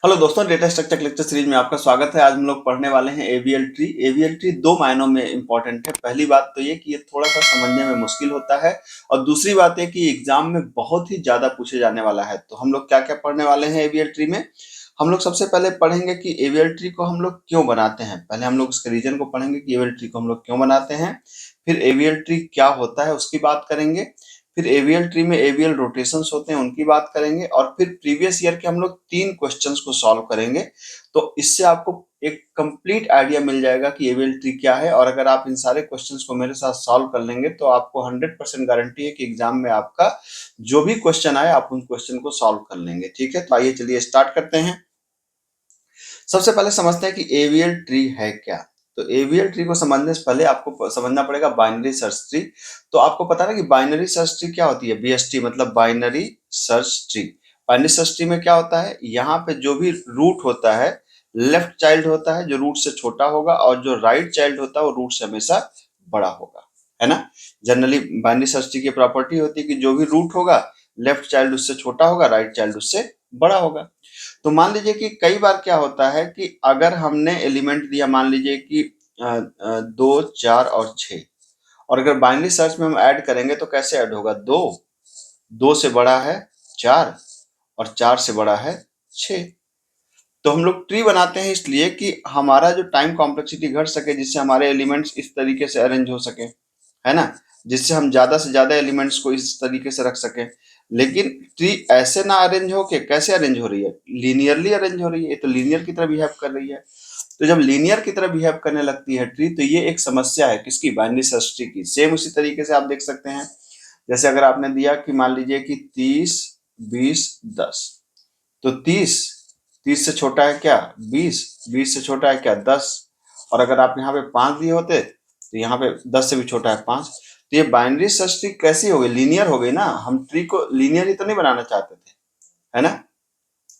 Hello दोस्तों, data structure lecture series में आपका स्वागत है। आज हम लोग पढ़ने वाले हैं एवीएल ट्री। एवीएल ट्री दो मायनों में इंपॉर्टेंट है। पहली बात तो ये कि ये थोड़ा सा समझने में मुश्किल होता है, और दूसरी बात है कि एग्जाम में बहुत ही ज्यादा पूछे जाने वाला है। तो हम लोग क्या क्या पढ़ने वाले हैं एवीएल ट्री में। हम लोग सबसे पहले पढ़ेंगे कि एवीएल ट्री को हम लोग क्यों बनाते हैं। पहले हम लोग इसके रीजन को पढ़ेंगे कि एवीएल ट्री को हम लोग क्यों बनाते हैं। फिर एवीएल ट्री क्या होता है उसकी बात करेंगे। फिर एवीएल ट्री में एवीएल रोटेशंस होते हैं उनकी बात करेंगे, और फिर प्रीवियस ईयर के हम लोग 3 क्वेश्चंस को सॉल्व करेंगे। तो इससे आपको एक कंप्लीट आइडिया मिल जाएगा कि एवीएल ट्री क्या है, और अगर आप इन सारे क्वेश्चंस को मेरे साथ सॉल्व कर लेंगे तो आपको 100% गारंटी है कि एग्जाम में आपका जो भी क्वेश्चन आए आप उन क्वेश्चन को सॉल्व कर लेंगे। ठीक है, तो आइए चलिए स्टार्ट करते हैं। सबसे पहले समझते हैं कि एवीएल ट्री है क्या। तो एवीएल ट्री को समझने से पहले आपको समझना पड़ेगा बाइनरी सर्च ट्री। तो आपको पता है कि बाइनरी सर्च ट्री क्या होती है। बीएसटी मतलब binary search tree. Binary search tree में क्या होता है, यहाँ पे जो भी रूट होता है, लेफ्ट चाइल्ड होता है जो रूट से छोटा होगा, और जो राइट चाइल्ड होता है वो रूट से हमेशा बड़ा होगा, है ना। जनरली बाइनरी सर्च ट्री की प्रॉपर्टी होती है कि जो भी रूट होगा, लेफ्ट चाइल्ड उससे छोटा होगा, राइट चाइल्ड उससे बड़ा होगा। तो मान लीजिए कि कई बार क्या होता है कि अगर हमने एलिमेंट दिया, मान लीजिए कि 2, 4 और 6, और अगर बाइनरी सर्च में हम ऐड करेंगे तो कैसे ऐड होगा। 2 से बड़ा है 4, और 4 से बड़ा है 6। तो हम लोग ट्री बनाते हैं इसलिए कि हमारा जो टाइम कॉम्प्लेक्सिटी घट सके, जिससे हमारे एलिमेंट्स इस तरीके से अरेंज हो सके, है ना, जिससे हम ज्यादा से ज्यादा एलिमेंट्स को इस तरीके से रख सकें। लेकिन ट्री ऐसे ना अरेंज हो के कैसे अरेंज हो रही है, लीनियरली अरेंज हो रही है। ये तो लीनियर की तरह बिहेव कर रही है। तो जब लीनियर की तरह बिहेव करने लगती है ट्री, तो ये एक समस्या है किसकी, बाइनरी सर्च ट्री की। सेम उसी तरीके से आप देख सकते हैं, जैसे अगर आपने दिया कि मान लीजिए कि 30, 20, 10, तो 30 से छोटा है क्या 20 से छोटा है क्या 10, और अगर आप यहाँ पे 5 दिए होते तो यहाँ पे 10 से भी छोटा है 5। तो ये बाइनरी सर्च ट्री कैसी हो गई, लीनियर हो गई ना। हम ट्री को लीनियर ही तो नहीं बनाना चाहते थे, है ना।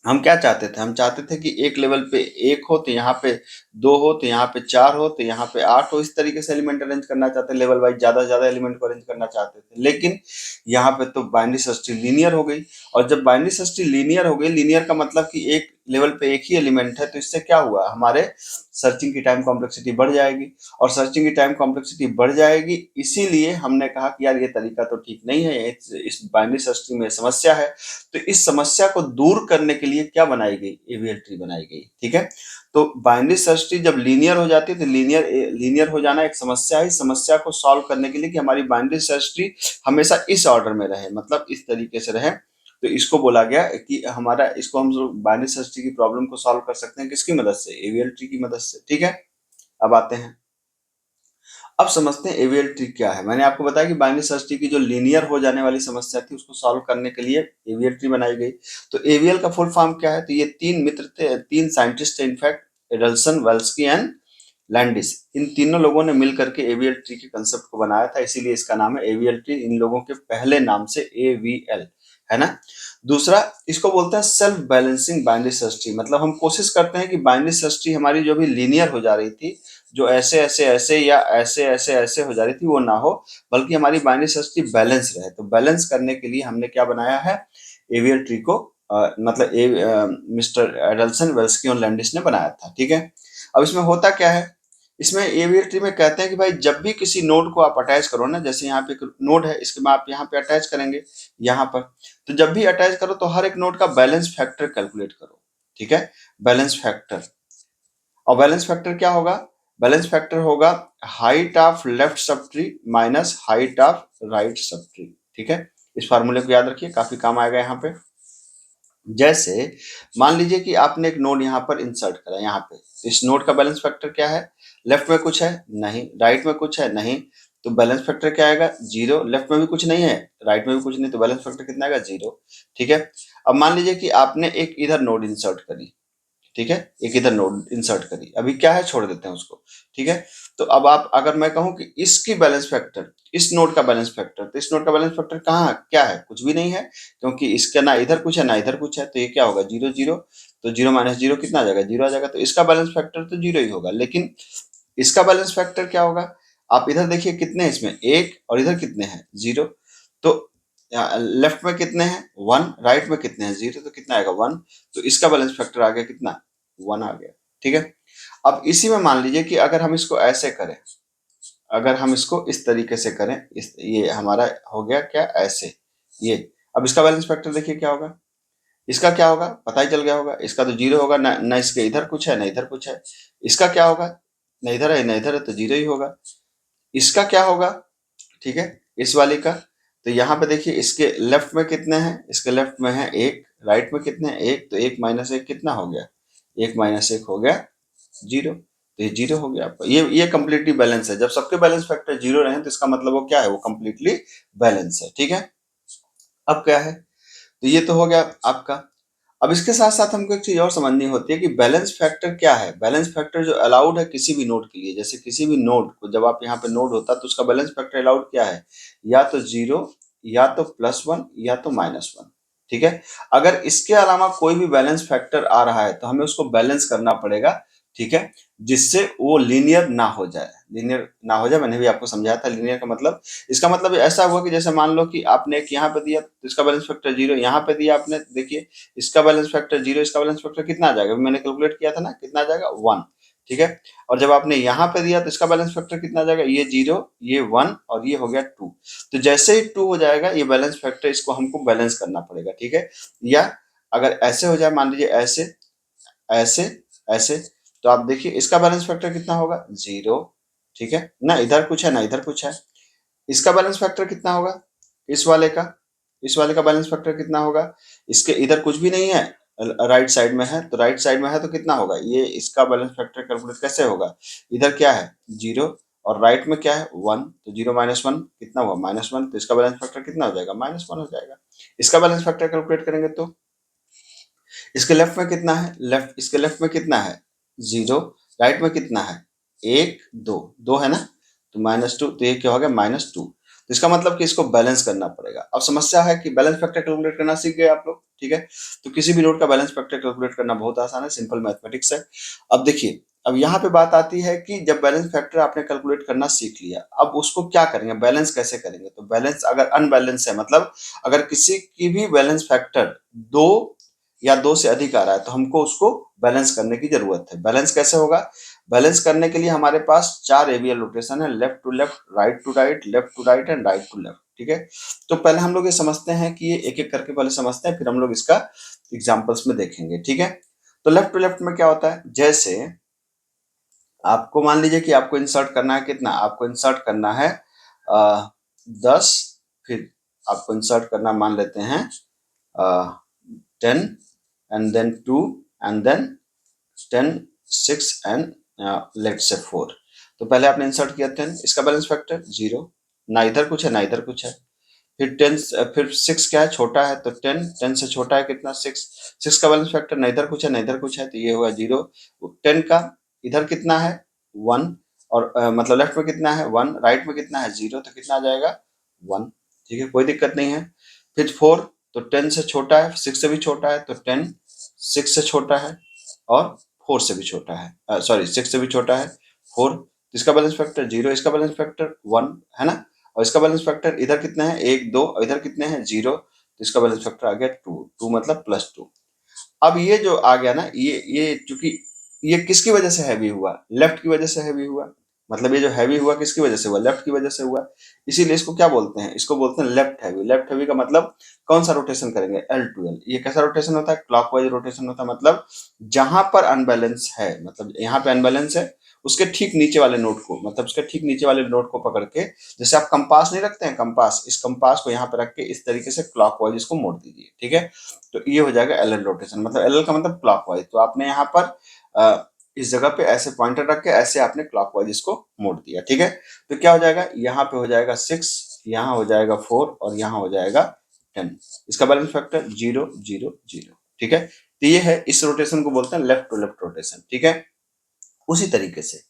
हम क्या चाहते थे, हम चाहते थे कि एक लेवल पे 1 हो तो यहाँ पे 2 हो, तो यहाँ पे 4 हो, तो यहाँ पे 8 हो। इस तरीके से एलिमेंट अरेंज करना चाहते, लेवल वाइज ज्यादा से ज्यादा एलिमेंट को अरेंज करना चाहते थे। लेकिन यहाँ पे तो बाइनरी सर्च ट्री लीनियर हो गई। और जब बाइनरी सर्च ट्री लीनियर हो गई, लीनियर का मतलब कि एक लेवल पे एक ही एलिमेंट है, तो इससे क्या हुआ, हमारे सर्चिंग की टाइम कॉम्प्लेक्सिटी बढ़ जाएगी। और सर्चिंग की टाइम कॉम्प्लेक्सिटी बढ़ जाएगी, इसीलिए हमने कहा कि यार ये तरीका तो ठीक नहीं है, इस बाइनरी सर्च ट्री में समस्या है। तो इस समस्या को दूर करने के लिए क्या बनाई गई, एवीएल ट्री बनाई गई। ठीक है, तो बाइनरी सर्च ट्री जब लीनियर हो जाती है तो लीनियर हो जाना एक समस्या है। इस समस्या को सॉल्व करने के लिए कि हमारी बाइनरी सर्च ट्री हमेशा इस ऑर्डर में रहे, मतलब इस तरीके से रहे, तो इसको बोला गया कि हमारा, इसको हम बाइनरी सर्च ट्री की प्रॉब्लम को सॉल्व कर सकते हैं किसकी मदद से, एवीएल ट्री की मदद से। ठीक है, अब आते हैं, अब समझते हैं एवीएल ट्री क्या है। मैंने आपको बताया कि बाइनरी सर्च ट्री की जो लीनियर हो जाने वाली समस्या थी उसको सॉल्व करने के लिए एवीएल ट्री बनाई गई। तो एवीएल का फुल फॉर्म क्या है, तो ये 3 मित्र थे, 3 साइंटिस्ट थे इनफैक्ट, एडल्सन, वेल्स्की एंड लैंडिस। इन तीनों लोगों ने मिलकर के एवीएल ट्री के कंसेप्ट को बनाया था, इसीलिए इसका नाम है एवीएल ट्री, इन लोगों के पहले नाम से एवीएल, है ना। दूसरा, इसको बोलते हैं self balancing binary search tree. मतलब हम कोशिश करते हैं कि बाइनरी सर्च ट्री हमारी जो भी लीनियर हो जा रही थी, जो ऐसे ऐसे ऐसे या ऐसे ऐसे ऐसे हो जा रही थी, वो ना हो, बल्कि हमारी बाइनरी सर्च ट्री बैलेंस रहे। तो बैलेंस करने के लिए हमने क्या बनाया है, एवीएल ट्री को, मतलब मिस्टर एडल्सन, वेल्स्की और लैंडिस ने बनाया था। ठीक है, अब इसमें होता क्या है, इसमें एवीएल ट्री में कहते हैं कि भाई जब भी किसी नोड को आप अटैच करो ना, जैसे यहाँ पे एक नोड है, इसके बाद आप यहाँ पे अटैच करेंगे यहाँ पर, तो जब भी अटैच करो तो हर एक नोड का बैलेंस फैक्टर कैलकुलेट करो। ठीक है, बैलेंस फैक्टर, और बैलेंस फैक्टर क्या होगा, बैलेंस फैक्टर होगा height of left sub tree minus height of right sub tree. ठीक है, इस फार्मूले को याद रखिए, काफी काम आएगा यहाँ पे। जैसे मान लीजिए कि आपने एक नोड यहाँ पर इंसर्ट करा यहाँ पे, तो इस नोड का बैलेंस फैक्टर क्या है, लेफ्ट में कुछ है नहीं, राइट में कुछ है नहीं, तो बैलेंस फैक्टर क्या आएगा 0। लेफ्ट में भी कुछ नहीं है, राइट में भी कुछ नहीं, तो बैलेंस फैक्टर कितना आएगा 0। ठीक है, अब मान लीजिए कि आपने एक इधर नोड इंसर्ट करी, ठीक है, एक इधर नोड इंसर्ट करी, अभी क्या है छोड़ देते हैं उसको। ठीक है, तो अब आप, अगर मैं कहूं कि इसकी बैलेंस फैक्टर, इस नोड का बैलेंस फैक्टर, तो इस नोड का बैलेंस फैक्टर कहाँ क्या है, कुछ भी नहीं है, क्योंकि इसका ना इधर कुछ है ना इधर कुछ है, तो ये क्या होगा 0 0। तो 0 माइनस 0 कितना आ जाएगा, 0 आ जाएगा, तो इसका बैलेंस फैक्टर तो 0 ही होगा। लेकिन इसका बैलेंस फैक्टर क्या होगा, आप इधर देखिए कितने हैं इसमें, 1, और इधर कितने हैं 0। तो लेफ्ट में कितने हैं 1, राइट में कितने हैं 0, तो कितना आएगा 1, तो इसका बैलेंस फैक्टर आ गया कितना 1 आ गया। ठीक है, अब इसी में मान लीजिए कि अगर हम इसको ऐसे करें, अगर हम इसको इस तरीके से करें, इस ये हमारा हो गया क्या ऐसे, ये अब इसका बैलेंस फैक्टर देखिए क्या होगा, इसका क्या होगा पता ही चल गया होगा, इसका तो 0 होगा ना, ना इसके इधर कुछ है ना इधर कुछ है, इसका क्या होगा ना इधर है ना इधर है तो 0 ही होगा, इसका क्या होगा, ठीक है, इस वाले का, तो यहाँ पे देखिए इसके लेफ्ट में कितने हैं, इसके लेफ्ट में है 1, राइट में कितने हैं 1, तो 1 माइनस 1 कितना हो गया, 1 माइनस 1 हो गया 0, तो ये 0 हो गया आपका, ये कंप्लीटली बैलेंस है। जब सबके बैलेंस फैक्टर 0 रहे तो इसका मतलब वो क्या है, वो कंप्लीटली बैलेंस है। ठीक है, अब क्या है, तो ये तो हो गया आपका। अब इसके साथ साथ हमको एक चीज और समझनी होती है कि बैलेंस फैक्टर क्या है। बैलेंस फैक्टर जो अलाउड है किसी भी नोड के लिए, जैसे किसी भी नोड को जब आप यहाँ पे नोड होता है तो उसका बैलेंस फैक्टर अलाउड क्या है, या तो 0, या तो +1, या तो -1। ठीक है, अगर इसके अलावा कोई भी बैलेंस फैक्टर आ रहा है तो हमें उसको बैलेंस करना पड़ेगा। ठीक है, जिससे वो लीनियर ना हो जाए, लीनियर ना हो जाए, मैंने भी आपको समझाया था लीनियर का मतलब, इसका मतलब ऐसा हुआ कि जैसे मान लो कि आपने एक यहाँ पे दिया तो इसका बैलेंस फैक्टर 0, यहाँ पे दिया आपने, देखिए इसका बैलेंस फैक्टर 0, इसका बैलेंस फैक्टर कितना आ जाएगा, मैंने कैलकुलेट किया था ना, कितना आ जाएगा 1। ठीक है, और जब आपने यहाँ पे दिया तो इसका बैलेंस फैक्टर कितना आ जाएगा, ये 0, ये 1 और ये हो गया 2। तो जैसे ही 2 हो जाएगा ये बैलेंस फैक्टर, इसको हमको बैलेंस करना पड़ेगा। ठीक है, या अगर ऐसे हो जाए, मान लीजिए ऐसे ऐसे ऐसे, तो आप देखिए इसका बैलेंस फैक्टर कितना होगा 0। ठीक है ना, इधर कुछ है ना इधर कुछ है, इसका बैलेंस फैक्टर कितना होगा, इस वाले का, इस वाले का बैलेंस फैक्टर कितना होगा, इसके इधर कुछ भी नहीं है, राइट साइड में है, तो राइट साइड में है तो कितना होगा, ये इसका बैलेंस फैक्टर कैलकुलेट कैसे होगा, इधर क्या है 0 और राइट में क्या है 1, तो 0 माइनस 1 कितना हुआ -1, तो इसका बैलेंस फैक्टर कितना हो जाएगा -1 हो जाएगा। इसका बैलेंस फैक्टर कैलकुलेट करेंगे तो इसके लेफ्ट में कितना है, लेफ्ट इसके लेफ्ट में कितना है 0, राइट में कितना है 1 2 2 है ना, तो -2, तो ये क्या हो गया -2, तो इसका मतलब कि इसको बैलेंस करना पड़ेगा। अब समस्या है कि बैलेंस फैक्टर कैलकुलेट करना सीख गए आप लोग। ठीक है, तो किसी भी नोड का बैलेंस फैक्टर कैलकुलेट करना बहुत आसान है, सिंपल मैथमेटिक्स है। अब देखिए, अब यहाँ पे बात आती है कि जब बैलेंस फैक्टर आपने कैलकुलेट करना सीख लिया, अब उसको क्या करेंगे, बैलेंस कैसे करेंगे। तो बैलेंस अगर अनबैलेंस है, मतलब अगर किसी की भी बैलेंस फैक्टर 2 या 2 से अधिक आ रहा है तो हमको उसको बैलेंस करने की जरूरत है। बैलेंस कैसे होगा, बैलेंस करने के लिए हमारे पास 4 एबीएल रोटेशन है, left to left, right to right, left to right and right to left. ठीक है, तो पहले हम लोग ये समझते हैं कि ये एक एक करके पहले समझते हैं, फिर हम लोग इसका एग्जाम्पल्स में देखेंगे। ठीक है, तो लेफ्ट टू लेफ्ट में क्या होता है, जैसे आपको मान लीजिए कि आपको इंसर्ट करना है कितना, आपको इंसर्ट करना है 10, फिर आपको इंसर्ट करना मान लेते हैं 10 and then 2 and then 10 6 and let's say 4। तो पहले आपने इंसर्ट किया 10, इसका बैलेंस फैक्टर 0, ना इधर कुछ है ना इधर कुछ है, फिर 10, फिर 6 क्या है छोटा है, तो 10 10 से छोटा है कितना 6, 6 का बैलेंस फैक्टर ना इधर कुछ है ना इधर कुछ है, तो ये हुआ 0। 10 का इधर कितना है 1, और मतलब लेफ्ट में कितना है 1, राइट में कितना है 0, तो कितना आ जाएगा 1। ठीक है, कोई दिक्कत नहीं है। फिर 4, तो 10 से छोटा है, 6 से भी छोटा है, तो 10 6 से छोटा है और 4 से भी छोटा है, सॉरी 6 से भी छोटा है 4, तो इसका बैलेंस फैक्टर 0, इसका बैलेंस फैक्टर 1 है ना, और इसका बैलेंस फैक्टर इधर कितना है 1 2 और इधर कितने हैं 0, तो इसका बैलेंस फैक्टर आ गया 2, 2 मतलब +2। अब ये जो आ गया ना, ये चूंकि ये किसकी वजह से हैवी हुआ, लेफ्ट की वजह से हैवी हुआ, मतलब ये जो हैवी हुआ किसकी वजह से हुआ, लेफ्ट की वजह से हुआ, इसीलिए इसको क्या बोलते हैं, इसको बोलते हैं लेफ्ट हैवी। लेफ्ट हैवी का मतलब कौन सा रोटेशन करेंगे, एल टू एल। ये कैसा रोटेशन होता है, क्लॉकवाइज रोटेशन होता है, मतलब जहां पर अनबैलेंस है, मतलब यहाँ पे अनबैलेंस है, उसके ठीक नीचे वाले नोट को, मतलब उसके ठीक नीचे वाले नोट को पकड़ के, जैसे आप कंपास नहीं रखते हैं, कंपास, इस कंपास को यहाँ पे रख के इस तरीके से क्लॉकवाइज इसको मोड़ दीजिए। ठीक है, तो ये हो जाएगा एल एल रोटेशन, मतलब एल एल का मतलब क्लॉकवाइज। तो आपने यहाँ पर इस जगह पे ऐसे पॉइंटर रख के ऐसे आपने क्लॉकवाइज इसको मोड़ दिया। ठीक है, तो क्या हो जाएगा, यहाँ पे हो जाएगा 6, यहाँ हो जाएगा 4 और यहाँ हो जाएगा 10। इसका बैलेंस फैक्टर 0 0 0। ठीक है, तो ये है, इस रोटेशन को बोलते हैं लेफ्ट टू लेफ्ट रोटेशन। ठीक है, उसी तरीके से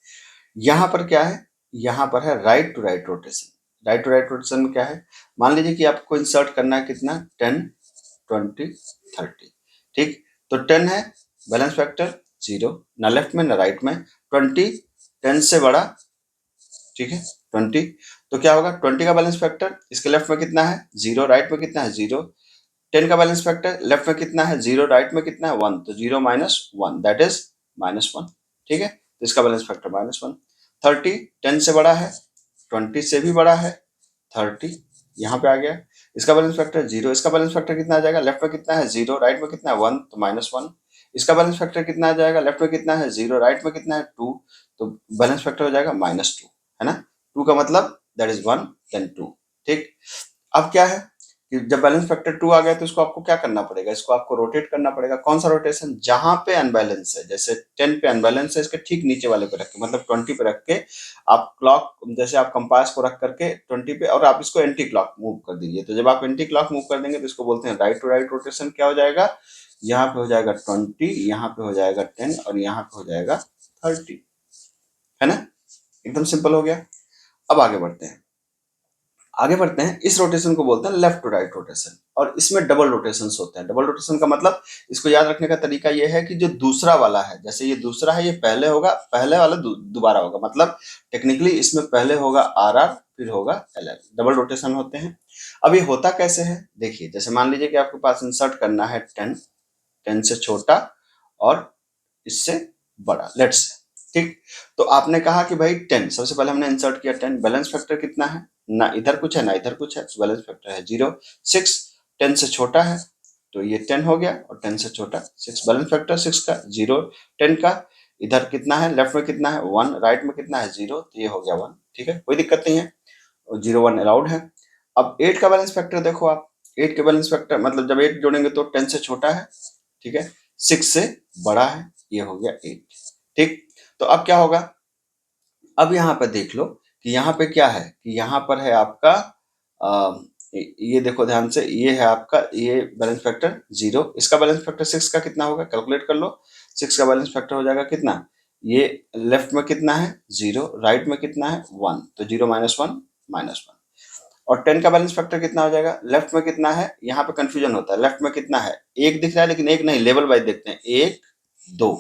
यहाँ पर क्या है, यहाँ पर है right to right rotation. Right to right rotation में क्या है, मान लीजिए कि आपको इंसर्ट करना है कितना 10 20 30। ठीक, तो 10 है, बैलेंस फैक्टर 0, ना लेफ्ट में ना राइट में, 20 10 से बड़ा, ठीक है 20, तो क्या होगा, 20 का बैलेंस फैक्टर इसके लेफ्ट में कितना है 0, राइट में कितना है 0। 10 का बैलेंस फैक्टर लेफ्ट में कितना है 0, राइट में कितना है 1, तो 0 माइनस 1 दैट इज -1। ठीक है, तो इसका बैलेंस फैक्टर -1। 30 10 से बड़ा है, 20 से भी बड़ा है, 30 यहाँ पे आ गया। इसका बैलेंस फैक्टर 0, इसका बैलेंस फैक्टर कितना आ जाएगा, लेफ्ट में कितना है 0, राइट में कितना है 1, तो -1। इसका बैलेंस फैक्टर कितना आ जाएगा, लेफ्ट में कितना है 0, राइट में कितना है 2, तो बैलेंस फैक्टर हो जाएगा -2, है ना। 2 का मतलब दैट इज 1 देन 2। ठीक, अब क्या है कि जब बैलेंस फैक्टर 2 आ गया तो इसको आपको क्या करना पड़ेगा, इसको आपको रोटेट करना पड़ेगा। कौन सा रोटेशन, जहां पे अनबैलेंस है, जैसे 10 पे अनबैलेंस है इसके ठीक नीचे वाले पे रख के, मतलब 20 पे रख के आप क्लॉक, जैसे आप कंपास को रख करके 20 पे, और आप इसको एंटी क्लॉक मूव कर दीजिए। तो जब आप एंटी क्लॉक मूव कर देंगे तो इसको बोलते हैं राइट टू राइट रोटेशन। क्या हो जाएगा, यहाँ पे हो जाएगा 20, यहाँ पे हो जाएगा 10 और यहाँ पे हो जाएगा 30, है ना। एकदम सिंपल हो गया। अब आगे बढ़ते हैं, इस रोटेशन को बोलते हैं लेफ्ट टू राइट रोटेशन, और इसमें डबल रोटेशंस होते हैं। डबल रोटेशन का मतलब, इसको याद रखने का तरीका ये है कि जो दूसरा वाला है, जैसे ये दूसरा है, ये पहले होगा, पहले वाला दोबारा होगा, मतलब टेक्निकली इसमें पहले होगा आर आर, फिर होगा एल एल, डबल रोटेशन होते हैं। अब ये होता कैसे है, देखिए, जैसे मान लीजिए कि आपके पास इंसर्ट करना है 10, 10 से छोटा और इससे बड़ा, लेट्स। ठीक, तो आपने कहा कि भाई 10, सबसे पहले हमने इंसर्ट किया 10, बैलेंस फैक्टर कितना है, ना इधर कुछ है ना इधर कुछ है, बैलेंस फैक्टर है 0। 6 10 से छोटा है तो ये 10 हो गया, और 10 से छोटा 6, बैलेंस फैक्टर 6 का 0, 10 का, इधर कितना है, लेफ्ट में कितना है 1, राइट में कितना है 0, तो ये हो गया 1। ठीक है, कोई दिक्कत नहीं है, 0 1 अलाउड है। अब 8 का बैलेंस फैक्टर देखो आप, 8 के बैलेंस फैक्टर मतलब जब 8 जोड़ेंगे तो 10 से छोटा है, ठीक है, 6 से बड़ा है, ये हो गया 8। ठीक, तो अब क्या होगा, अब यहाँ पर देख लो कि यहाँ पे क्या है, कि यहाँ पर है आपका ये देखो ध्यान से, ये है आपका, ये बैलेंस फैक्टर 0, इसका बैलेंस फैक्टर 6 का कितना होगा, कैलकुलेट कर लो। 6 का बैलेंस फैक्टर हो जाएगा कितना, ये लेफ्ट में कितना है 0, राइट में कितना है 1, तो 0 -1 -1। और 10 का बैलेंस फैक्टर कितना हो जाएगा, लेफ्ट में कितना है, यहाँ पे कंफ्यूजन होता है, लेफ्ट में कितना है, एक दिख रहा है लेकिन एक नहीं, लेवल वाइज देखते हैं, 1 2।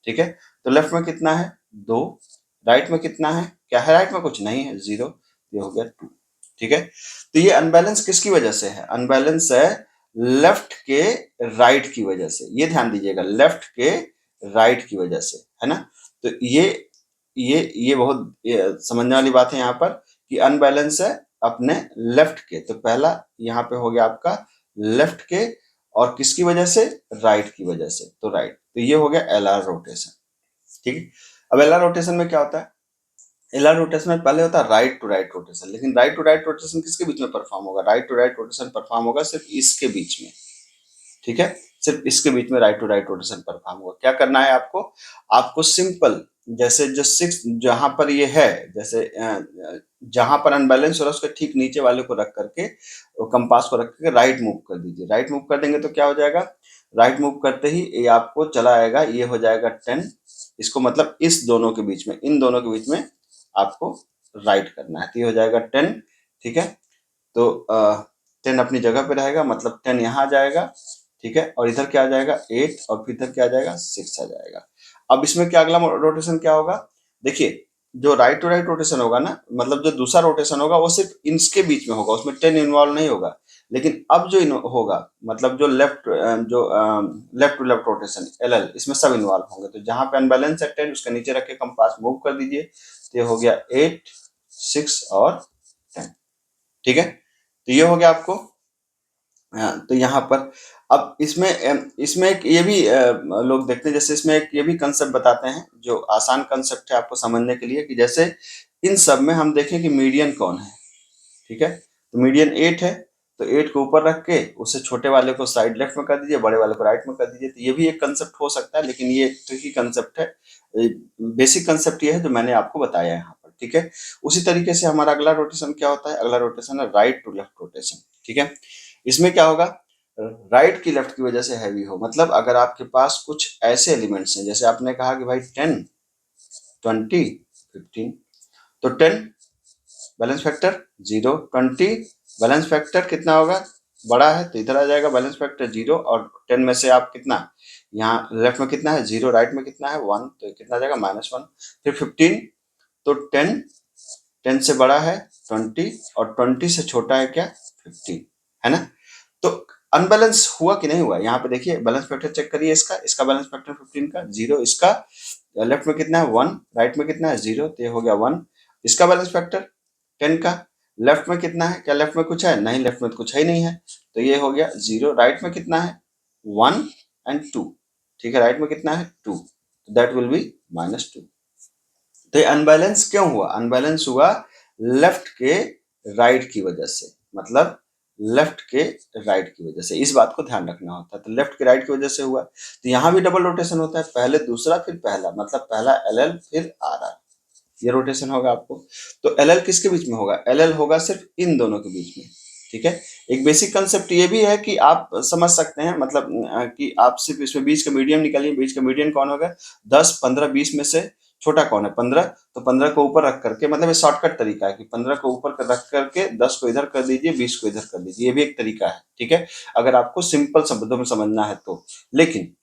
ठीक है, तो लेफ्ट में कितना है 2, राइट में कितना है, क्या है, राइट में कुछ नहीं है 0, ये हो गया 2। ठीक है, तो ये अनबैलेंस किसकी वजह से है, अनबैलेंस है लेफ्ट के राइट की वजह से, ये ध्यान दीजिएगा, लेफ्ट के राइट की वजह से, है ना। तो ये बहुत समझने वाली बात है यहाँ पर, कि अनबैलेंस है अपने लेफ्ट के, तो पहला यहाँ पे हो गया आपका लेफ्ट के, और किसकी वजह से, राइट की वजह से, तो राइट, तो ये हो गया एल आर रोटेशन। ठीक है, अब एल आर रोटेशन में क्या होता है, एल आर रोटेशन में पहले होता है राइट टू राइट रोटेशन, लेकिन राइट टू राइट रोटेशन किसके बीच में परफॉर्म होगा, right to right rotation perform होगा सिर्फ इसके बीच में। ठीक है, सिर्फ इसके बीच में right to right rotation perform होगा। क्या करना है आपको, आपको सिंपल, जैसे जो 6 जहां पर ये है, जैसे जहां पर अनबैलेंस हो रहा है उसके ठीक नीचे वाले को रख करके, कंपास को रख करके राइट मूव कर दीजिए। राइट मूव कर देंगे तो क्या हो जाएगा, राइट मूव करते ही ये आपको चला आएगा, ये हो जाएगा 10, इसको मतलब इस दोनों के बीच में, इन दोनों के बीच में आपको राइट करना है, तो ये हो जाएगा 10। ठीक है, तो 10 अपनी जगह पे रहेगा, मतलब 10 यहाँ आ जाएगा। ठीक है, और इधर क्या आ जाएगा 8, और फिर इधर क्या आ जाएगा 6 आ जाएगा। अब इसमें क्या अगला रोटेशन क्या होगा, देखिए, जो राइट टू राइट रोटेशन होगा ना, मतलब जो दूसरा रोटेशन होगा वो सिर्फ इनके बीच में होगा, उसमें 10 इन्वॉल्व नहीं होगा। लेकिन अब जो होगा, मतलब जो left to left rotation L L, इसमें सब इन्वॉल्व होंगे। तो जहां पे अनबैलेंस है 10, उसके नीचे रख के कंपास मूव कर दीजिए, तो ये हो गया 8 6 और 10। ठीक है, तो ये हो गया आपको। तो यहाँ पर अब इसमें एक ये भी लोग देखते हैं, जैसे इसमें एक ये भी कंसेप्ट बताते हैं जो आसान कंसेप्ट है आपको समझने के लिए, कि जैसे इन सब में हम देखें कि मीडियन कौन है। ठीक है, तो मीडियन 8 है, तो 8 को ऊपर रख के उससे छोटे वाले को साइड लेफ्ट में कर दीजिए, बड़े वाले को राइट में कर दीजिए। तो ये भी एक कंसेप्ट हो सकता है, लेकिन ये ट्रिकी कंसेप्ट है। बेसिक कंसेप्ट ये है जो मैंने आपको बताया यहाँ पर। ठीक है, उसी तरीके से हमारा अगला रोटेशन क्या होता है, अगला रोटेशन है राइट टू लेफ्ट रोटेशन। ठीक है, इसमें क्या होगा, राइट की लेफ्ट की वजह से हैवी हो, मतलब अगर आपके पास कुछ ऐसे एलिमेंट्स हैं, जैसे आपने कहा कि भाई 10 20 15, तो 10 बैलेंस फैक्टर 0, 20 बैलेंस फैक्टर कितना होगा, बड़ा है, तो इधर आ जाएगा बैलेंस फैक्टर 0, और 10 में से आप कितना, यहाँ लेफ्ट में कितना है 0, राइट में कितना है 1, तो कितना आ जाएगा -1। फिर 15, तो 10 10 से बड़ा है, 20 और 20 से छोटा है क्या 15, है ना। तो अनबैलेंस हुआ कि नहीं हुआ, यहाँ पे देखिए बैलेंस फैक्टर चेक करिए, इसका बैलेंस फैक्टर 15 का 0, इसका लेफ्ट में कितना है 1, राइट में कितना है 0, तो ये हो गया 1। इसका बैलेंस फैक्टर 10 का लेफ्ट में कितना है, क्या लेफ्ट में कुछ है, नहीं लेफ्ट में तो कुछ है ही नहीं है, तो ये हो गया 0। राइट में कितना है 1 एंड 2, ठीक है, राइट में कितना है 2, दैट विल बी -2। तो ये अनबैलेंस क्यों हुआ, अनबैलेंस हुआ लेफ्ट के राइट की वजह से, मतलब लेफ्ट के राइट की वजह से, इस बात को ध्यान रखना होता है। तो लेफ्ट के राइट की वजह से हुआ, तो यहाँ भी डबल रोटेशन होता है, पहले दूसरा फिर पहला, मतलब पहला LL फिर RR, ये रोटेशन होगा आपको। तो LL किसके बीच में होगा, LL होगा सिर्फ इन दोनों के बीच में, ठीक है। एक बेसिक कंसेप्ट ये भी है कि आप समझ सकते हैं, मतलब कि आप सिर्फ इसमें बीच का मीडियम निकालिए, बीच का मीडियम कौन होगा, 10, 15, 20 में से छोटा कौन है 15, तो 15 को ऊपर रख करके, मतलब ये शॉर्टकट तरीका है कि 15 को ऊपर रख करके 10 को इधर कर दीजिए, 20 को इधर कर दीजिए, ये भी एक तरीका है, ठीक है, अगर आपको सिंपल शब्दों में समझना है तो। लेकिन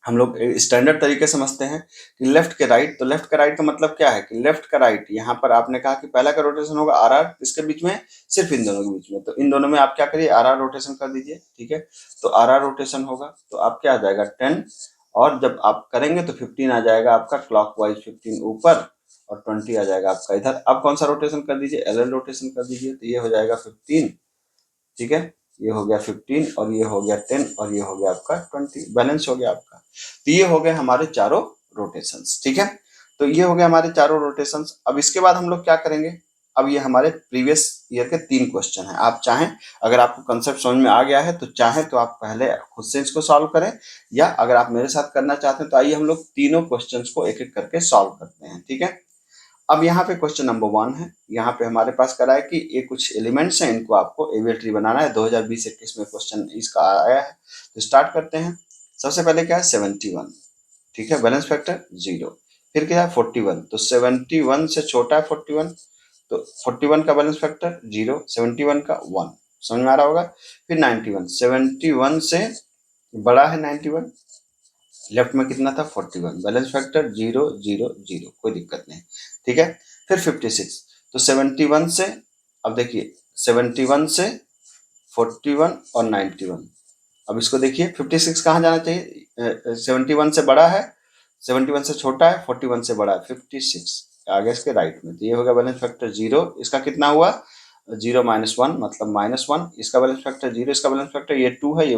हम लोग स्टैंडर्ड तरीके समझते हैं कि लेफ्ट के राइट, तो लेफ्ट का राइट का मतलब क्या है कि लेफ्ट का राइट, यहाँ पर आपने कहा कि पहला का रोटेशन होगा RR, इसके बीच में सिर्फ इन दोनों के बीच में, तो इन दोनों में आप क्या करिए RR रोटेशन कर दीजिए, ठीक है। तो RR रोटेशन होगा तो आप क्या आ जाएगा 10, और जब आप करेंगे तो 15 आ जाएगा आपका क्लॉकवाइज, 15 ऊपर और 20 आ जाएगा आपका इधर। अब कौन सा रोटेशन कर दीजिए, LL रोटेशन कर दीजिए, तो ये हो जाएगा 15, ठीक है, ये हो गया 15 और ये हो गया 10 और ये हो गया आपका 20, बैलेंस हो गया आपका। तो ये हो गए हमारे चारों रोटेशंस, ठीक है। तो ये हो गए हमारे चारों रोटेशंस। अब इसके बाद हम लोग क्या करेंगे, अब ये हमारे प्रीवियस ईयर के 3 क्वेश्चन हैं। आप चाहें, अगर आपको कंसेप्ट समझ में आ गया है तो चाहें तो आप पहले खुद से इसको सॉल्व करें, या अगर आप मेरे साथ करना चाहते हैं तो आइए हम लोग तीनों क्वेश्चंस को एक एक करके सॉल्व करते हैं, ठीक है। अब यहाँ पे क्वेश्चन नंबर 1 है, यहाँ पे हमारे पास करा है कि ये कुछ एलिमेंट्स हैं, इनको आपको एवियल ट्री बनाना है, 2020-21 में क्वेश्चन इसका आया है। तो स्टार्ट करते हैं। सबसे पहले क्या है 71, ठीक है, बैलेंस फैक्टर 0। फिर क्या है 41, तो 71 से छोटा है 41, तो 41 का बैलेंस फैक्टर 0, 71 का 1, समझ में आ रहा होगा। फिर 91, 71 से बड़ा है 91, लेफ्ट में कितना था 41, बैलेंस फैक्टर 0 0 0, कोई दिक्कत नहीं, ठीक है। फिर 56, तो 71 से, अब देखिए 71 से 41 और 91, अब इसको देखिए 56 कहाँ जाना चाहिए, 71 से बड़ा है, 71 से छोटा है, 41 से बड़ा है, 56 आगे इसके राइट में, तो ये होगा बैलेंस फैक्टर 0, इसका कितना हुआ 0 -1, मतलब -1, इसका बैलेंस फैक्टर 0, इसका बैलेंस फैक्टर ये 2 है,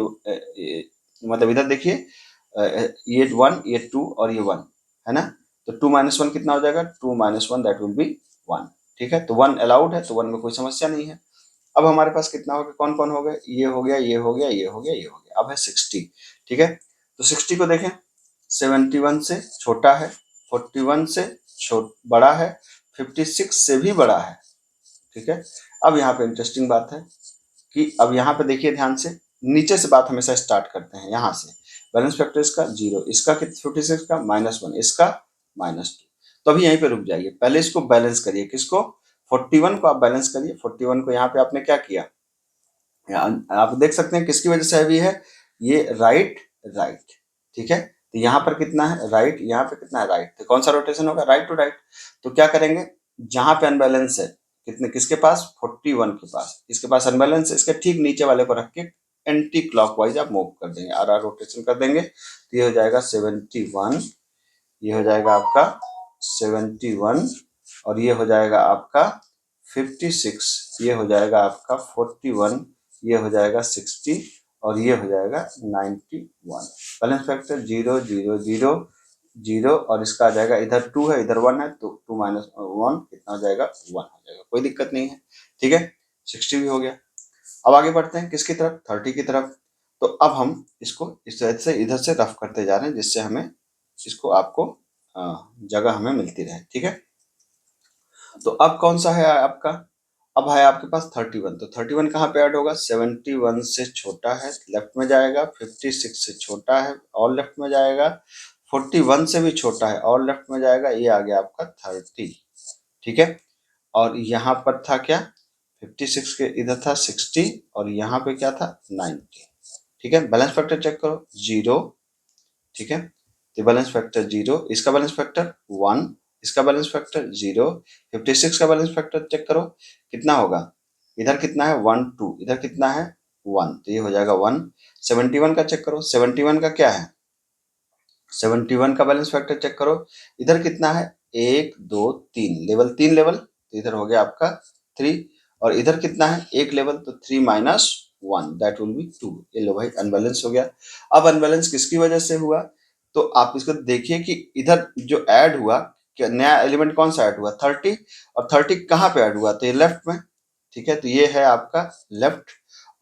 मतलब इधर देखिए ये 1, ये 2 और ये 1, है ना। तो 2 - 1 कितना हो जाएगा, 2 - 1 दैट विल बी 1, ठीक है। तो 1 अलाउड है, तो 1 में कोई समस्या नहीं है। अब हमारे पास कितना हो गया, कौन कौन हो गए, ये हो गया, ये हो गया, ये हो गया, ये हो गया, अब है 60, ठीक है। तो 60 को देखें, 71 से छोटा है, 41 से बड़ा है, 56 से भी बड़ा है, ठीक है। अब यहाँ पे इंटरेस्टिंग बात है कि अब यहाँ पे देखिए ध्यान से, नीचे से बात हमेशा स्टार्ट करते हैं, यहाँ से बैलेंस फैक्टर इसका 0, इसका 56 का -1, इसका -2, तो अभी यहीं पे रुक जाइए, पहले इसको बैलेंस करिए, किसको 41 को आप बैलेंस करिए। 41 को यहाँ पे आपने क्या किया, आप देख सकते हैं किसकी वजह से हैवी है, ये राइट राइट, ठीक है। तो यहाँ पर कितना है राइट, यहाँ पे कितना है राइट, तो कौन सा रोटेशन होगा राइट टू राइट। तो क्या करेंगे, जहां पे अनबैलेंस है, कितने किसके पास 41 के पास, इसके पास अनबैलेंस है, इसके ठीक नीचे वाले को रख के एंटी क्लॉकवाइज आप मूव कर देंगे, RR रोटेशन कर देंगे, तो ये हो जाएगा 71, ये हो जाएगा आपका 71 और ये हो जाएगा आपका 56, ये हो जाएगा आपका 41, ये हो जाएगा 60 और ये हो जाएगा 91। बैलेंस फैक्टर 0 0 0 0 और इसका आ जाएगा, इधर 2 है इधर 1 है, तो 2 - 1 कितना हो जाएगा 1 हो जाएगा, कोई दिक्कत नहीं है, ठीक है। 60 भी हो गया। अब आगे बढ़ते हैं किसकी तरफ, 30 की तरफ। तो अब हम इसको इस तरह से इधर से रफ करते जा रहे हैं, जिससे हमें इसको आपको जगह हमें मिलती रहे, ठीक है। तो अब कौन सा है आपका, अब है आपके पास 31, तो 31 कहाँ पे ऐड होगा, 71 से छोटा है लेफ्ट में जाएगा, 56 से छोटा है और लेफ्ट में जाएगा, 41 से भी छोटा है और लेफ्ट में जाएगा, ये आ गया आपका 30, ठीक है। और यहाँ पर था क्या 56 के इधर था 60 और यहाँ पे क्या था 90, ठीक है। बैलेंस फैक्टर चेक करो 0, ठीक है। तो बैलेंस फैक्टर 0, इसका बैलेंस फैक्टर 1 इसका बैलेंस फैक्टर 0, 56 का बैलेंस फैक्टर चेक करो कितना होगा, इधर कितना है 1 2, इधर कितना है 1, तो ये हो जाएगा 1। 71 का चेक करो, 71 का क्या है, 71 का बैलेंस फैक्टर चेक करो, इधर कितना है 1 2 3, लेवल 3 लेवल, तो इधर हो गया आपका 3, और इधर कितना है एक लेवल, तो 3 माइनस 1 दैट विल बी 2। ये लो भाई अनबैलेंस हो गया। अब अनबैलेंस किसकी वजह से हुआ, तो आप इसको देखिए कि इधर जो ऐड हुआ, क्या नया एलिमेंट कौन सा ऐड हुआ 30, और 30 कहाँ पे ऐड हुआ, तो ये लेफ्ट में, ठीक है, तो ये है आपका लेफ्ट,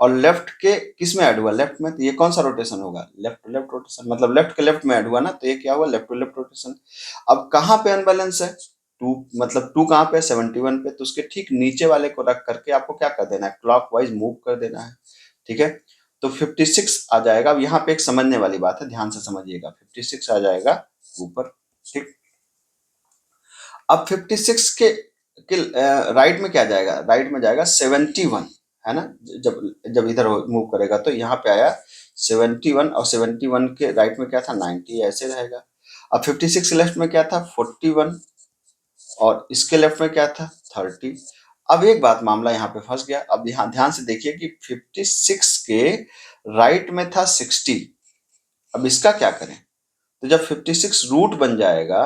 और लेफ्ट के किस में ऐड हुआ, लेफ्ट में, तो ये कौन सा रोटेशन होगा, लेफ्ट टू लेफ्ट रोटेशन, मतलब लेफ्ट के लेफ्ट में ऐड हुआ ना, तो ये क्या हुआ लेफ्ट टू लेफ्ट रोटेशन। अब कहाँ पे अनबैलेंस है, टू, मतलब टू कहाँ पे 71 पे, तो उसके ठीक नीचे वाले को रख करके आपको क्या कर देना है, क्लॉकवाइज मूव कर देना है, ठीक है। तो 56 आ जाएगा। अब यहाँ पे एक समझने वाली बात है, ध्यान से समझिएगा, 56 आ जाएगा ऊपर, ठीक। अब 56 के राइट में क्या जाएगा, राइट में जाएगा 71, है ना, जब जब इधर मूव करेगा तो यहाँ पे आया 71, और 71 के राइट में क्या था 90, ऐसे रहेगा। अब 56 के लेफ्ट में क्या था 41, और इसके लेफ्ट में क्या था 30। अब एक बात, मामला यहाँ पे फंस गया। अब यहाँ ध्यान से देखिए कि 56 के राइट में था 60, अब इसका क्या करें, तो जब 56 रूट बन जाएगा,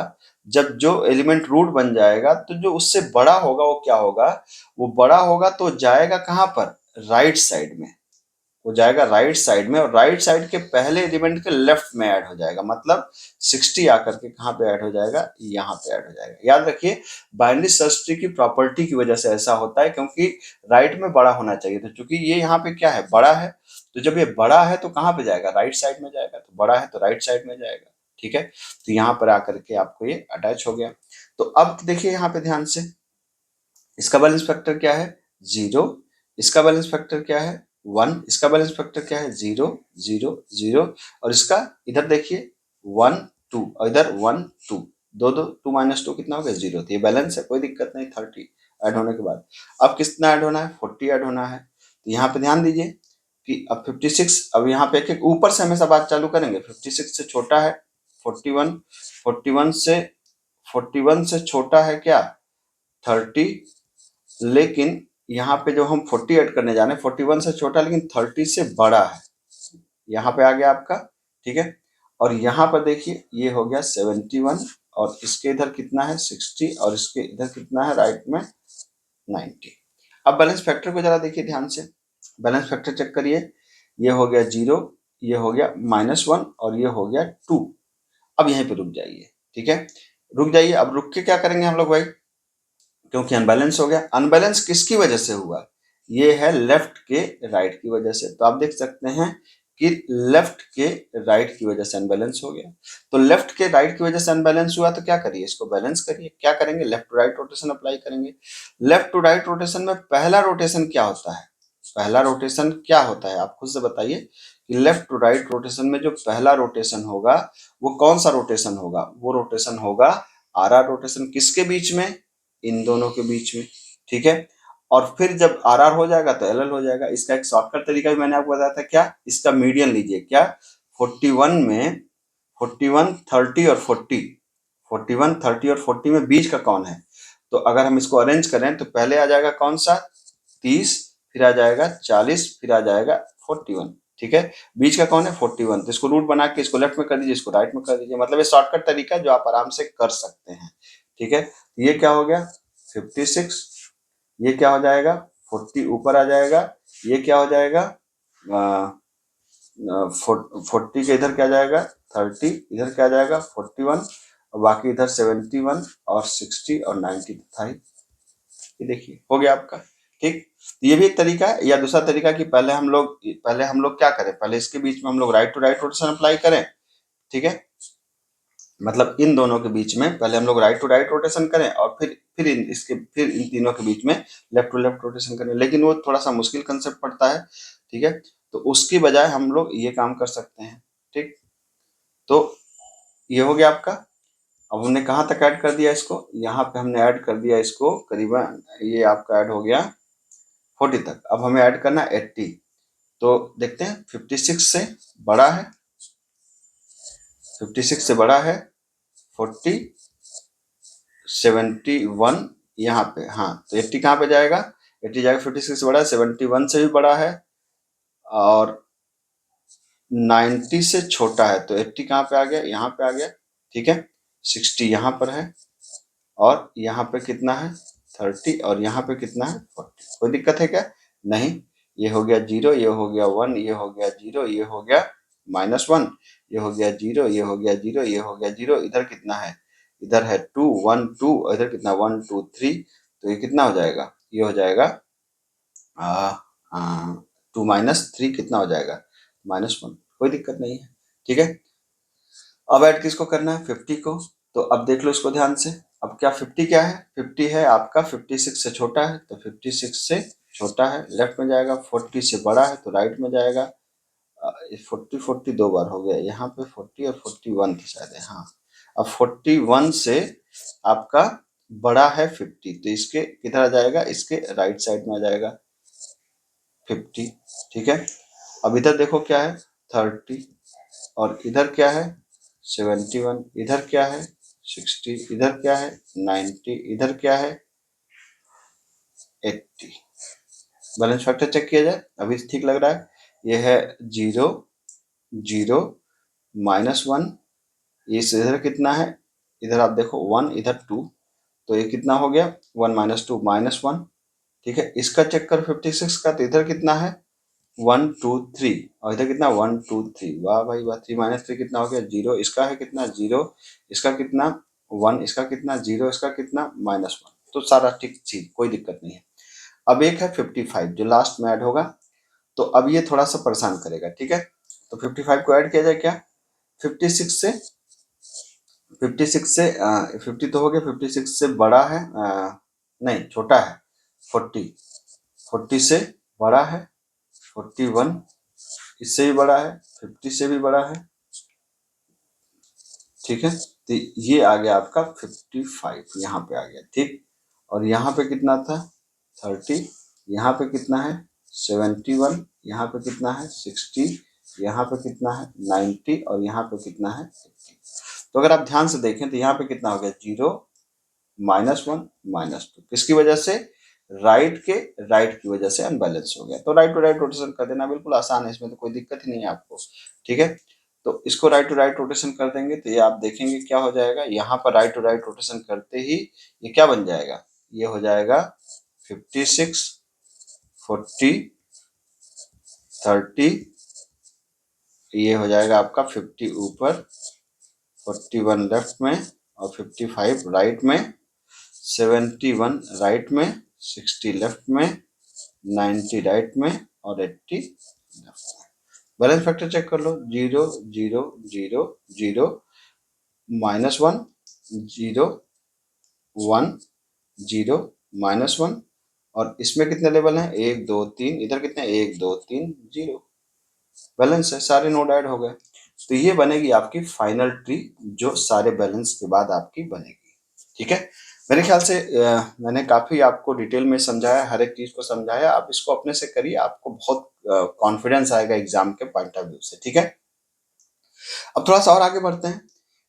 जब जो एलिमेंट रूट बन जाएगा, तो जो उससे बड़ा होगा वो क्या होगा, वो बड़ा होगा तो जाएगा कहाँ पर, राइट साइड में, वो जाएगा राइट साइड में, और राइट साइड के पहले एलिमेंट के लेफ्ट में ऐड हो जाएगा, मतलब 60 आकर के कहाँ पे ऐड हो जाएगा, यहाँ पे ऐड हो जाएगा। याद रखिए बाइनरी सर्च ट्री की प्रॉपर्टी की वजह से ऐसा होता है, क्योंकि राइट में बड़ा होना चाहिए, तो चूंकि ये यहाँ पे क्या है बड़ा है, तो जब ये बड़ा है तो कहाँ पे जाएगा, राइट साइड में जाएगा, तो बड़ा है तो राइट साइड में जाएगा, ठीक है। तो यहाँ पर आकर के आपको ये अटैच हो गया। तो अब देखिए यहाँ पे ध्यान से, इसका बैलेंस फैक्टर क्या है 0, इसका बैलेंस फैक्टर क्या है 1, इसका बैलेंस फैक्टर क्या है 0 0 0, और इसका इधर देखिए 1 2, और इधर 1 2, दो दो 2 माइनस 2 कितना हो गया 0, तो ये बैलेंस है, कोई दिक्कत नहीं। 30 ऐड होने के बाद अब कितना ऐड होना है 40 ऐड होना है। तो यहाँ पे ध्यान दीजिए कि अब 56, अब यहाँ पे एक एक ऊपर से हमेशा बात चालू करेंगे, 56 से छोटा है 41, 41 से 41 से छोटा है क्या 30, लेकिन यहाँ पे जो हम 40 ऐड करने जा रहे हैं 41 से छोटा लेकिन 30 से बड़ा है, यहाँ पे आ गया आपका, ठीक है। और यहाँ पर देखिए ये हो गया 71, और इसके इधर कितना है 60, और इसके इधर कितना है राइट में 90। अब बैलेंस फैक्टर को जरा देखिए ध्यान से, बैलेंस फैक्टर चेक करिए, ये हो गया 0, ये हो गया -1, और ये हो गया 2। अब यहीं पे रुक जाइए, ठीक है, रुक जाइए। अब रुक के क्या करेंगे हम लोग भाई, क्योंकि अनबैलेंस हो गया। अनबैलेंस किसकी वजह से हुआ, ये है लेफ्ट के राइट की वजह से। तो आप देख सकते हैं कि लेफ्ट के राइट की वजह से अनबैलेंस हो गया। तो लेफ्ट के राइट की वजह से अनबैलेंस हुआ तो क्या करिए, इसको बैलेंस करिए। क्या करेंगे, left to right rotation apply करेंगे। लेफ्ट टू राइट रोटेशन में पहला रोटेशन क्या होता है, पहला रोटेशन क्या होता है आप खुद से बताइए कि लेफ्ट टू राइट रोटेशन में जो पहला रोटेशन होगा वो कौन सा रोटेशन होगा, वो रोटेशन होगा आर आर रोटेशन, किसके बीच में, इन दोनों के बीच में, ठीक है। और फिर जब आर आर हो जाएगा तो एल एल हो जाएगा। इसका एक शॉर्टकट तरीका भी मैंने आपको बताया था, क्या, इसका मीडियन लीजिए, क्या 41 में 41 30 और 40, 41 30 और 40 में बीच का कौन है, तो अगर हम इसको अरेंज करें तो पहले आ जाएगा कौन सा 30, फिर आ जाएगा 40, फिर आ जाएगा 41, ठीक है। बीच का कौन है 41, तो इसको रूट बना के इसको लेफ्ट में कर दीजिए, इसको राइट में कर दीजिए, मतलब ये शॉर्टकट तरीका है जो आप आराम से कर सकते हैं, ठीक है। ये क्या हो गया 56, ये क्या हो जाएगा 40 ऊपर आ जाएगा, ये क्या हो जाएगा 40 के इधर क्या जाएगा 30, इधर क्या जाएगा 41, और बाकी इधर 71 और 60 और 90 था ही। ये देखिए हो गया आपका, ठीक। तो ये भी एक तरीका है। या दूसरा तरीका कि पहले हम लोग क्या करें, पहले इसके बीच में हम लोग right to right rotation apply करें, ठीक है, मतलब इन दोनों के बीच में पहले हम लोग राइट टू राइट रोटेशन करें, और फिर इन तीनों के बीच में लेफ्ट टू लेफ्ट रोटेशन करें, लेकिन वो थोड़ा सा मुश्किल कंसेप्ट पड़ता है, ठीक है। तो उसकी बजाय हम लोग ये काम कर सकते हैं, ठीक। तो ये हो गया आपका। अब हमने कहाँ तक ऐड कर दिया इसको, यहाँ पे हमने ऐड कर दिया इसको करीबन, ये आपका ऐड हो गया 40 तक। अब हमें ऐड करना 80, तो देखते हैं 56 से बड़ा है, 56 से बड़ा है 40, 71 यहाँ पे, हाँ तो 80 कहाँ पे जाएगा, 80 जाएगा 56 से बड़ा है, 71 से भी बड़ा है और 90 से छोटा है, तो 80 कहाँ पे आ गया, यहाँ पे आ गया, ठीक है। 60 यहाँ पर है और यहाँ पे कितना है 30 और यहाँ पे कितना है 40। कोई दिक्कत है क्या, नहीं। ये हो गया 0, ये हो गया 1, ये हो गया 0, ये हो गया -1, ये हो गया 0, ये हो गया 0, ये हो गया 0। इधर कितना है, इधर है 2 1 2, इधर कितना 1 2 3, तो ये कितना हो जाएगा, ये हो जाएगा 2 -3 कितना हो जाएगा -1। कोई दिक्कत नहीं है, ठीक है। अब ऐड किसको करना है, 50 को। तो अब देख लो इसको ध्यान से। अब क्या 50 क्या है, 50 है आपका 56 से छोटा है, तो 56 से छोटा है लेफ्ट में जाएगा, 40 से बड़ा है तो राइट में जाएगा। 40 दो बार हो गया, यहाँ पे 40 और 41 थे शायद, हाँ। अब 41 से आपका बड़ा है 50, तो इसके किधर आ जाएगा, इसके राइट साइड में आ जाएगा 50, ठीक है। अब इधर देखो क्या है 30 और इधर क्या है 71, इधर क्या है 60, इधर क्या है 90, इधर क्या है 80। बैलेंस फैक्टर चेक किया जाए, अभी ठीक लग रहा है। ये है 0 0 -1, इस इधर कितना है, इधर आप देखो 1, इधर 2, तो ये कितना हो गया 1 -2 -1, ठीक है। इसका चेक कर 56 का, तो इधर कितना है 1 2 3 और इधर कितना 1 2 3, वाह भाई वाह। 3 -3 कितना हो गया 0, इसका है कितना 0, इसका कितना 1, इसका कितना 0, इसका कितना -1, तो सारा ठीक चीज, कोई दिक्कत नहीं है। अब एक है 55 जो लास्ट में ऐड होगा, तो अब ये थोड़ा सा परेशान करेगा, ठीक है। तो 55 को ऐड किया जाए क्या, 56 से 50 तो हो गया, 56 से बड़ा है नहीं छोटा है 40, 40 से बड़ा है 41, इससे भी बड़ा है 50 से भी बड़ा है, ठीक है। तो ये आ गया आपका 55 यहाँ पे आ गया, ठीक। और यहाँ पे कितना था 30, यहाँ पे कितना है 71, यहाँ पे कितना है 60, यहाँ पे कितना है 90 और यहाँ पे कितना है 80। तो अगर आप ध्यान से देखें तो यहाँ पे कितना हो गया 0 -1 -2, किसकी वजह से, राइट की वजह से अनबैलेंस हो गया। तो राइट टू राइट रोटेशन कर देना बिल्कुल आसान है, इसमें तो कोई दिक्कत ही नहीं है आपको, ठीक है। तो इसको राइट टू राइट रोटेशन कर देंगे तो ये आप देखेंगे क्या हो जाएगा, यहाँ पर राइट टू राइट रोटेशन करते ही ये क्या बन जाएगा, ये हो जाएगा 56 40 30, ये हो जाएगा आपका 50 ऊपर 41 लेफ्ट में और 55 राइट में, 71 राइट में, 60 लेफ्ट में, 90 राइट में और 80 लेफ्ट में। बैलेंस फैक्टर चेक कर लो, 0 0 0 0 -1 0 1 0 -1 और इसमें कितने लेवल हैं 1 2 3, इधर कितने 1 2 3 0। बैलेंस है, सारे नोड ऐड हो गए। तो ये बनेगी आपकी फाइनल ट्री जो सारे बैलेंस के बाद आपकी बनेगी, ठीक है। मेरे ख्याल से मैंने काफी आपको डिटेल में समझाया, हर एक चीज को समझाया। आप इसको अपने से करिए, आपको बहुत कॉन्फिडेंस आएगा एग्जाम के पॉइंट ऑफ व्यू से, ठीक है। अब थोड़ा सा और आगे बढ़ते हैं।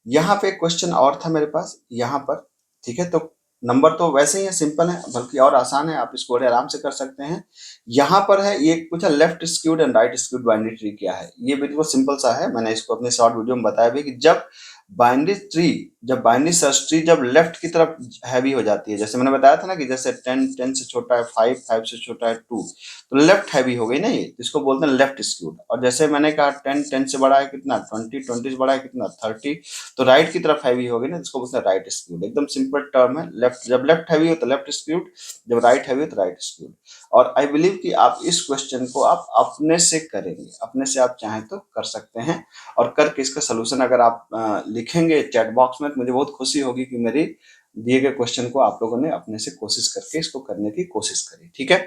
यहाँ पे एक क्वेश्चन और था मेरे पास यहाँ पर, ठीक है। तो नंबर तो वैसे ही है, सिंपल है, बल्कि और आसान है, आप इसको बड़े आराम से कर सकते हैं। यहाँ पर है ये पूछा left skewed and right skewed binary tree क्या है। ये बिल्कुल सिंपल सा है, मैंने इसको अपने शॉर्ट वीडियो में बताया भी कि जब बाइनरी सर्च ट्री जब लेफ्ट की तरफ हैवी हो जाती है, जैसे मैंने बताया था ना कि जैसे 10 से छोटा है 5, 5 से छोटा है 2, तो लेफ्ट हैवी हो गई ना, ये इसको बोलते हैं लेफ्ट स्क्यूड। और जैसे मैंने कहा 10 से बड़ा है कितना 20, 20 से बड़ा है कितना 30, तो राइट की तरफ हैवी हो गई ना, इसको बोलते हैं राइट स्क्यूड। एकदम सिंपल टर्म है, लेफ्ट जब लेफ्ट हैवी हो तो लेफ्ट स्क्यूड, जब राइट हैवी हो तो राइट स्क्यूड। और आई बिलीव कि आप इस क्वेश्चन को आप अपने से करेंगे, अपने से आप चाहें तो कर सकते हैं। और करके इसका सोल्यूशन अगर आप लिखेंगे चैट बॉक्स में तो मुझे बहुत खुशी होगी कि मेरी दिए गए क्वेश्चन को आप लोगों ने अपने से कोशिश करके इसको करने की कोशिश करी, ठीक है।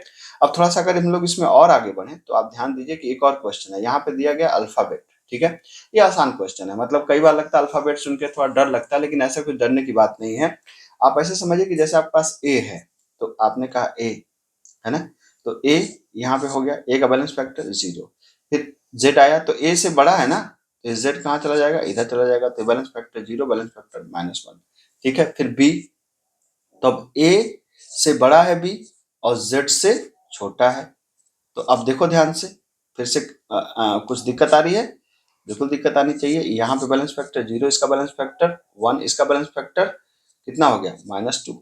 अब थोड़ा सा अगर हम लोग इसमें और आगे बढ़े तो आप ध्यान दीजिए कि एक और क्वेश्चन है, यहाँ पे दिया गया अल्फाबेट, ठीक है। ये आसान क्वेश्चन है, मतलब कई बार लगता है अल्फाबेट सुन के थोड़ा डर लगता है, लेकिन ऐसा कुछ डरने की बात नहीं है। आप ऐसे समझिए कि जैसे आपके पास ए है, तो आपने कहा ए है ना, तो ए यहाँ पे हो गया, ए का बैलेंस फैक्टर 0। फिर जेड आया तो ए से बड़ा है ना, तो जेड कहाँ चला जाएगा, इधर चला जाएगा, तो बैलेंस फैक्टर 0, बैलेंस फैक्टर -1, ठीक है। फिर बी तो अब A से बड़ा है B और Z से छोटा है। तो अब देखो ध्यान से, फिर से कुछ दिक्कत आ रही है? बिल्कुल दिक्कत आनी चाहिए। यहाँ पे बैलेंस फैक्टर 0, इसका बैलेंस फैक्टर 1, इसका बैलेंस फैक्टर कितना हो गया? -2,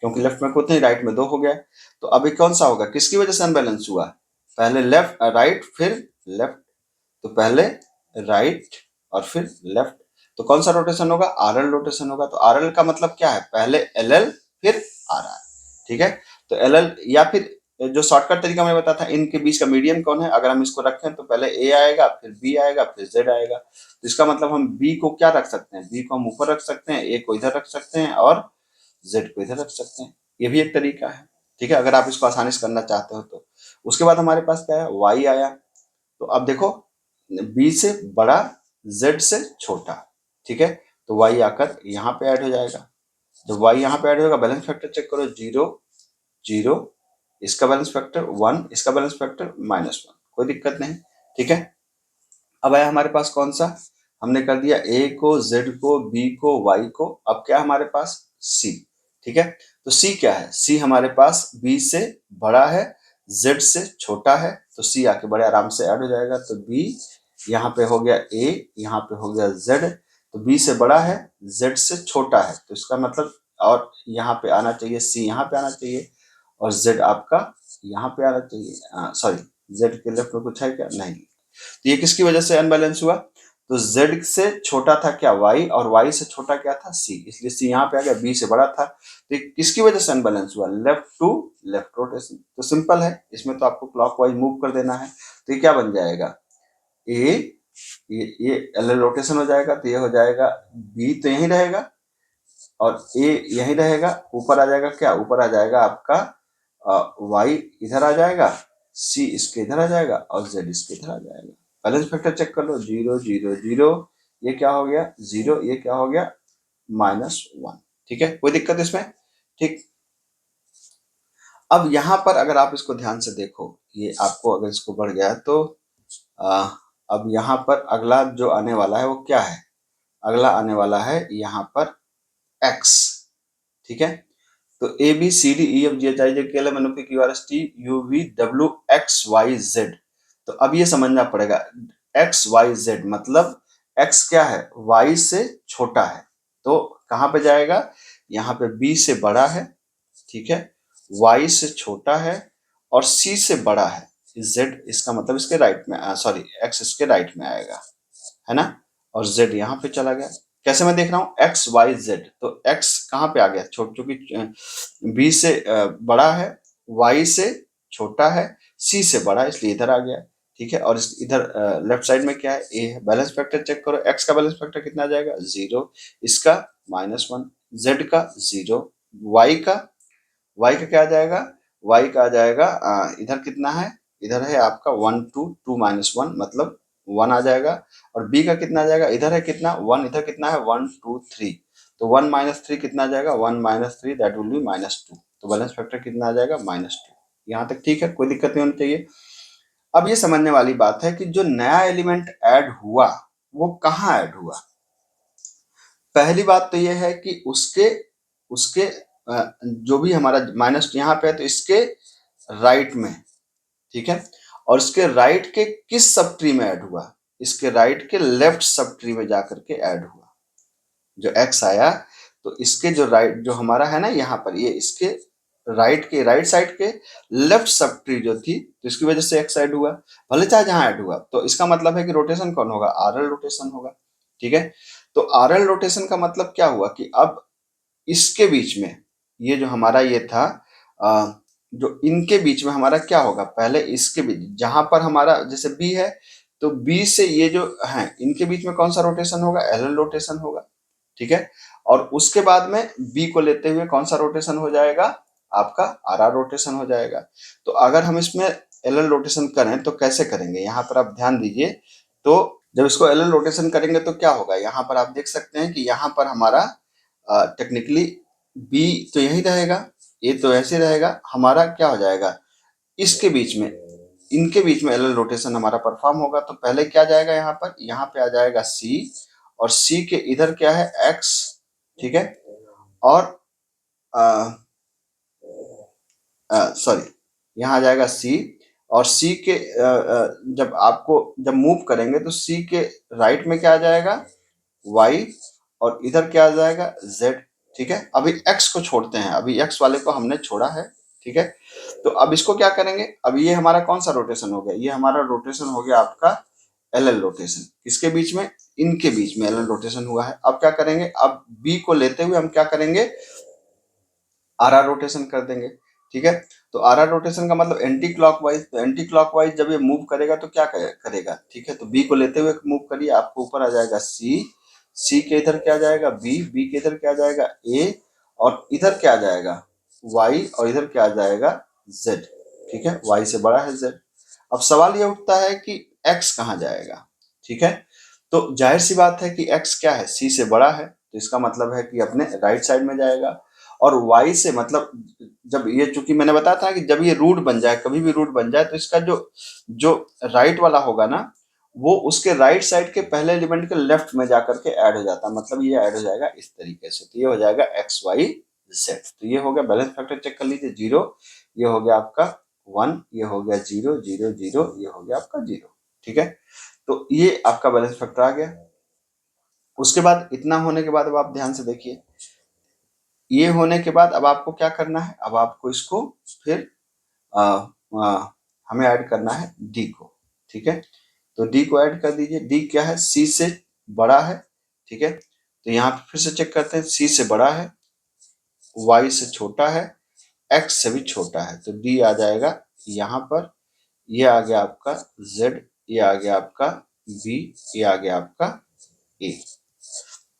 क्योंकि लेफ्ट में कुछ नहीं, राइट में 2 हो गया। तो अभी कौन सा होगा? किसकी वजह से अनबैलेंस हुआ? पहले राइट फिर लेफ्ट। तो पहले राइट और फिर लेफ्ट। तो कौन सा रोटेशन होगा? आरएल रोटेशन होगा। तो आरएल का मतलब क्या है? पहले एलएल फिर आरआर। ठीक है, तो एलएल या फिर जो शॉर्टकट तरीका मैंने बताया था, इनके बीच का मीडियन कौन है? अगर हम इसको रखें तो पहले ए आएगा, फिर बी आएगा, फिर जेड आएगा। तो इसका मतलब हम बी को क्या रख सकते हैं? बी को हम ऊपर रख सकते हैं, ए को इधर रख सकते हैं और जेड को इधर रख सकते हैं। ये भी एक तरीका है। ठीक है, अगर आप इसको आसानी से करना चाहते हो तो। उसके बाद हमारे पास क्या है? वाई आया। तो अब देखो, बी से बड़ा, जेड से छोटा। ठीक है, तो वाई आकर यहाँ पे ऐड हो जाएगा। जब वाई यहाँ पे ऐड होगा, बैलेंस फैक्टर चेक करो, 0 0, इसका बैलेंस फैक्टर 1, इसका बैलेंस फैक्टर -1, कोई दिक्कत नहीं। ठीक है, अब आया हमारे पास कौन सा? हमने कर दिया ए को, जेड को, बी को, वाई को। अब क्या हमारे पास? सी। ठीक है, तो सी क्या है? सी हमारे पास बी से बड़ा है, जेड से छोटा है। तो सी आके बड़े आराम से ऐड हो जाएगा। तो बी यहाँ पे हो गया ए, यहाँ पे हो गया जेड। तो बी से बड़ा है, जेड से छोटा है। तो इसका मतलब, और यहाँ पे आना चाहिए सी, यहाँ पे आना चाहिए, और जेड आपका यहाँ पे आना चाहिए। सॉरी, जेड के लेफ्ट में कुछ है क्या? नहीं। तो ये किसकी वजह से अनबैलेंस हुआ? तो z से छोटा था क्या? y, और y से छोटा क्या था? c, इसलिए c यहाँ पे आ गया। b से बड़ा था। तो ये किसकी वजह से अनबैलेंस हुआ? Left to left rotation. तो सिंपल है, इसमें तो आपको क्लॉकवाइज मूव कर देना है। तो ये क्या बन जाएगा? a, ये एल रोटेशन हो जाएगा। तो ये हो जाएगा b, तो यहीं रहेगा, और a यहीं रहेगा। ऊपर आ जाएगा क्या? ऊपर आ जाएगा आपका y, इधर आ जाएगा, c इसके इधर आ जाएगा, और z इसके इधर आ जाएगा। बैलेंस फैक्टर चेक कर लो, 0 0 0, ये क्या हो गया? 0, ये क्या हो गया? -1। ठीक है, कोई दिक्कत इसमें? ठीक। अब यहाँ पर अगर आप इसको ध्यान से देखो, ये आपको अगर इसको बढ़ गया तो आ, अब यहाँ पर अगला जो आने वाला है वो क्या है? अगला आने वाला है यहाँ पर x। ठीक है, तो A B C D E F G H I J K L M N O P Q R S T U V W X Y Z. तो अब ये समझना पड़ेगा, एक्स वाई जेड मतलब एक्स क्या है? वाई से छोटा है। तो कहाँ पे जाएगा? यहाँ पे बी से बड़ा है, ठीक है, वाई से छोटा है, और सी से बड़ा है, जेड। इसका मतलब इसके राइट में, सॉरी, एक्स इसके राइट में आएगा, है ना, और z यहाँ पे चला गया। कैसे मैं देख रहा हूँ? x y z। तो x कहाँ पे आ गया? चूंकि b से बड़ा है, y से छोटा है, c से बड़ा है, इसलिए इधर आ गया। ठीक है, और इधर लेफ्ट साइड में क्या है? a है। बैलेंस फैक्टर चेक करो, x का बैलेंस फैक्टर कितना आ जाएगा? 0, इसका -1, z का 0, y का क्या आ जाएगा? y का आ जाएगा इधर कितना है? इधर है आपका 1 2 2 -1, मतलब 1 आ जाएगा। और b का कितना आ जाएगा? इधर है कितना? 1, इधर कितना है? 1 2 3। तो 1 -3 कितना आ जाएगा? 1 -3, दैट विल बी -2। तो बैलेंस फैक्टर कितना आ जाएगा? -2। यहाँ तक ठीक है, कोई दिक्कत नहीं होनी चाहिए। अब ये समझने वाली बात है कि जो नया एलिमेंट ऐड हुआ वो कहाँ ऐड हुआ? पहली बात तो ये है कि उसके उसके जो भी हमारा माइनस यहाँ पे है, तो इसके राइट में, ठीक है, और इसके राइट के किस सब ट्री में ऐड हुआ? इसके राइट के लेफ्ट सब ट्री में जाकर के ऐड हुआ। जो x आया, तो इसके जो राइट, जो हमारा है ना यहाँ पर, ये इसके राइट साइड के लेफ्ट सब ट्री जो थी, तो इसकी वजह से x ऐड हुआ, भले चाहे जहां ऐड हुआ। तो इसका मतलब है कि रोटेशन कौन होगा? आरएल रोटेशन होगा। ठीक है, तो आरएल रोटेशन का मतलब क्या हुआ कि अब इसके बीच में, ये जो हमारा ये था, जो इनके बीच में हमारा क्या होगा? पहले इसके बीच, जहां पर हमारा जैसे बी है, तो बी से ये जो है, इनके बीच में कौन सा रोटेशन होगा? एलएल रोटेशन होगा। ठीक है, और उसके बाद में बी को लेते हुए कौन सा रोटेशन हो जाएगा? आपका आरआर रोटेशन हो जाएगा। तो अगर हम इसमें एलएल रोटेशन करें तो कैसे करेंगे? यहाँ पर आप ध्यान दीजिए। तो जब इसको एलएल रोटेशन करेंगे तो क्या होगा? यहाँ पर आप देख सकते हैं कि यहाँ पर हमारा टेक्निकली बी तो यही रहेगा, ए तो ऐसे रहेगा, हमारा क्या हो जाएगा? इसके बीच में, इनके बीच में एलएल रोटेशन हमारा परफॉर्म होगा। तो पहले क्या जाएगा? यहाँ पर, यहाँ पे आ जाएगा सी, और सी के इधर क्या है? एक्स। ठीक है, और सॉरी, यहाँ आ जाएगा सी, और सी के जब मूव करेंगे तो सी के राइट में क्या आ जाएगा, वाई, और इधर क्या आ जाएगा, जेड। ठीक है, अभी एक्स को छोड़ते हैं, अभी एक्स वाले को हमने छोड़ा है। ठीक है, तो अब इसको क्या करेंगे, अब ये हमारा कौन सा रोटेशन हो गया, ये हमारा रोटेशन हो गया आपका एल एल रोटेशन। किसके बीच में, इनके बीच में एल एल रोटेशन हुआ है। अब क्या करेंगे, अब बी को लेते हुए हम क्या करेंगे, आर आर रोटेशन कर देंगे। ठीक है, तो आर आर रोटेशन का मतलब एंटी क्लॉकवाइज, तो एंटी क्लॉकवाइज जब ये मूव करेगा तो क्या करेगा। ठीक है, तो बी को लेते हुए मूव करिए, आपको ऊपर आ जाएगा सी, सी के इधर क्या आ जाएगा बी, बी के इधर क्या आ जाएगा ए, और इधर क्या आ जाएगा वाई, और इधर क्या आ जाएगा जेड। ठीक है, वाई से बड़ा है जेड। अब सवाल ये उठता है कि एक्स कहाँ जाएगा। ठीक है, तो जाहिर सी बात है कि एक्स क्या है, सी से बड़ा है, तो इसका मतलब है कि अपने राइट साइड में जाएगा। और y से मतलब, जब ये, चूंकि मैंने बताया था कि जब ये रूट बन जाए, कभी भी रूट बन जाए, तो इसका जो जो राइट वाला होगा ना, वो उसके राइट साइड के पहले एलिमेंट के लेफ्ट में जाकर के ऐड हो जाता है, मतलब ये ऐड हो जाएगा इस तरीके से। तो ये हो जाएगा एक्स वाई जेड। तो ये हो गया बैलेंस फैक्टर, चेक कर लीजिए, 0, ये हो गया आपका 1, ये हो गया 0 0 0, ये हो गया आपका 0। ठीक है, तो ये आपका बैलेंस फैक्टर आ गया। उसके बाद इतना होने के बाद अब आप ध्यान से देखिए, ये होने के बाद अब आपको क्या करना है, अब आपको इसको फिर आ, आ, हमें ऐड करना है डी को। ठीक है, तो डी को ऐड कर दीजिए। डी क्या है, सी से बड़ा है। ठीक है, तो यहाँ पे फिर से चेक करते हैं, सी से बड़ा है, वाई से छोटा है, एक्स से भी छोटा है, तो डी आ जाएगा यहाँ पर। ये आ गया आपका जेड, ये आ गया आपका बी, ये आ गया आपका ए।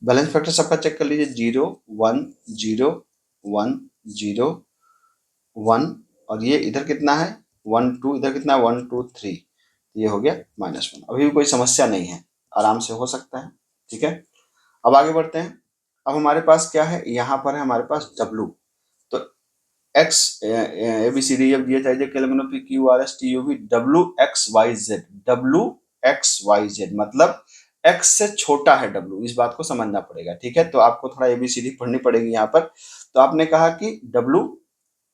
बैलेंस फैक्टर सबका चेक कर लीजिए, 0 1 0 1 0 1, और ये इधर कितना है 1 2, इधर कितना है 1 2 3, ये हो गया -1। अभी भी कोई समस्या नहीं है, आराम से हो सकता है। ठीक है, अब आगे बढ़ते हैं। अब हमारे पास क्या है, यहाँ पर है हमारे पास W। तो X A B C D F दिया चाहिए, P Q R S T U V, W X Y Z, W X Y Z मतलब एक्स से छोटा है डब्ल्यू, इस बात को समझना पड़ेगा। ठीक है, तो आपको थोड़ा एबीसीडी पढ़नी पड़ेगी यहाँ पर। तो आपने कहा कि W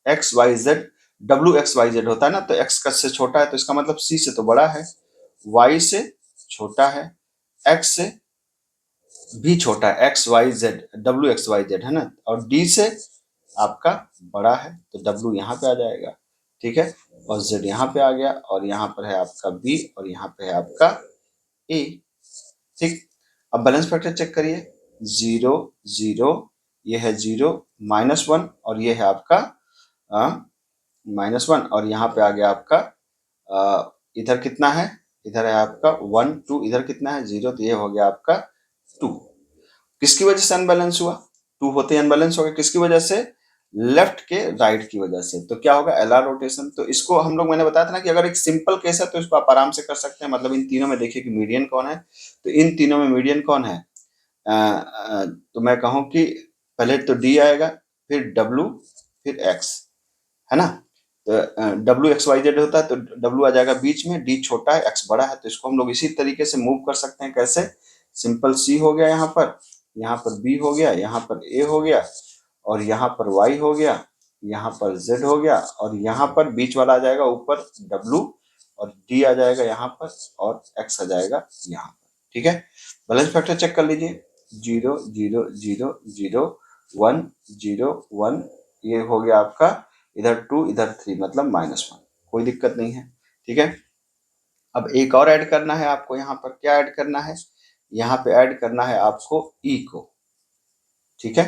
X Y Z, W X Y Z होता है ना, तो एक्स का से छोटा है, तो इसका मतलब सी से तो बड़ा है, वाई से छोटा है, एक्स से भी छोटा है, X Y Z, W X Y Z है ना, और डी से आपका बड़ा है, तो डब्ल्यू यहाँ पे आ जाएगा। ठीक है, और जेड यहाँ पे आ गया, और यहाँ पर है आपका बी, और यहाँ पे है आपका ए। ठीक, अब बैलेंस फैक्टर चेक करिए, 0 0, ये है 0 -1, और ये है आपका -1, और यहाँ पे आ गया आपका इधर कितना है, इधर है आपका 1 2, इधर कितना है 0, तो ये हो गया आपका 2। किसकी वजह से अनबैलेंस हुआ, 2 होते ही अनबैलेंस हो गया, किसकी वजह से, लेफ्ट के राइट की वजह से। तो क्या होगा, एल आर रोटेशन। तो इसको हम लोग, मैंने बताया था ना कि अगर एक सिंपल केस है तो इसको आप आराम से कर सकते हैं, मतलब इन तीनों में देखिए कि मीडियन कौन है, तो इन तीनों में मीडियन कौन है, तो मैं कहूँ कि पहले तो डी आएगा, फिर डब्ल्यू, फिर एक्स, है ना। तो डब्ल्यू एक्स वाई जेड होता है, तो डब्ल्यू आ जाएगा बीच में, डी छोटा है, एक्स बड़ा है, तो इसको हम लोग इसी तरीके से मूव कर सकते हैं। कैसे, सिंपल सी हो गया, यहाँ पर बी हो गया, यहाँ पर ए हो गया, और यहाँ पर वाई हो गया, यहाँ पर जेड हो गया, और यहाँ पर बीच वाला आ जाएगा ऊपर डब्ल्यू, और डी आ जाएगा यहाँ पर, और एक्स आ जाएगा यहाँ पर। ठीक है, बैलेंस फैक्टर चेक कर लीजिए, 0 0 0 0 1 0 1, ये हो गया आपका, इधर 2 इधर 3, मतलब -1, कोई दिक्कत नहीं है। ठीक है, अब एक और ऐड करना है आपको, यहाँ पर क्या ऐड करना है, यहाँ पे ऐड करना है आपको ई को। ठीक है,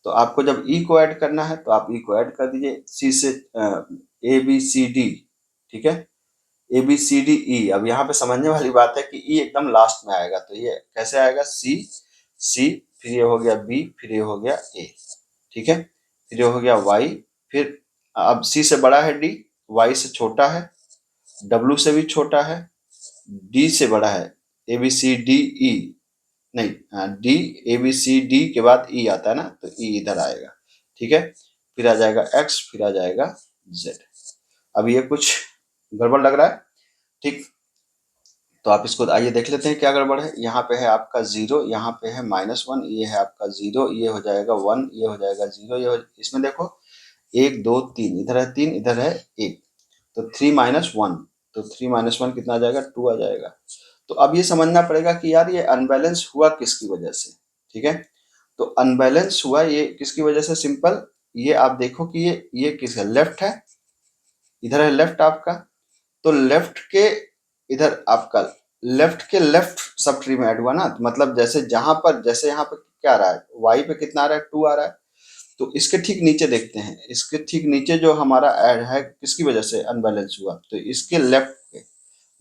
तो आपको जब ई को ऐड करना है तो आप ई को ऐड कर दीजिए, सी से ए बी सी डी। ठीक है, ए बी सी डी ई। अब यहाँ पे समझने वाली बात है कि ई एकदम लास्ट में आएगा, तो ये कैसे आएगा, सी सी, फिर ये हो गया बी, फिर ये हो गया ए। ठीक है, फिर ये हो गया वाई, फिर अब सी से बड़ा है डी, वाई से छोटा है, डब्ल्यू से भी छोटा है, डी से बड़ा है, ए बी सी डी ई, नहीं D, A B C D के बाद ई आता है ना, तो ई इधर आएगा। ठीक है, फिर आ जाएगा एक्स, फिर आ जाएगा जेड। अब ये कुछ गड़बड़ लग रहा है। ठीक, तो आप इसको आइए देख लेते हैं क्या गड़बड़ है। यहाँ पे है आपका 0, यहाँ पे है -1, ये है आपका 0, ये हो जाएगा 1, ये हो जाएगा 0, इसमें देखो 1 2 3, इधर है 3, इधर है 1, तो 3 माइनस 1, तो 3 माइनस 1 कितना आ जाएगा, 2 आ जाएगा। तो अब ये समझना पड़ेगा कि यार ये अनबैलेंस हुआ किसकी वजह से, ठीक है। तो अनबैलेंस हुआ ये किसकी वजह से, सिंपल, ये आप देखो कि ये किसका लेफ्ट है, इधर है लेफ्ट आपका, तो लेफ्ट के इधर आपका लेफ्ट के लेफ्ट सब ट्री में ऐड हुआ ना, तो मतलब जैसे जहां पर, जैसे यहाँ पे क्या आ रहा है, वाई पे कितना आ रहा है, 2 आ रहा है, तो इसके ठीक नीचे देखते हैं, इसके ठीक नीचे जो हमारा ऐड है किसकी वजह से अनबैलेंस हुआ, तो इसके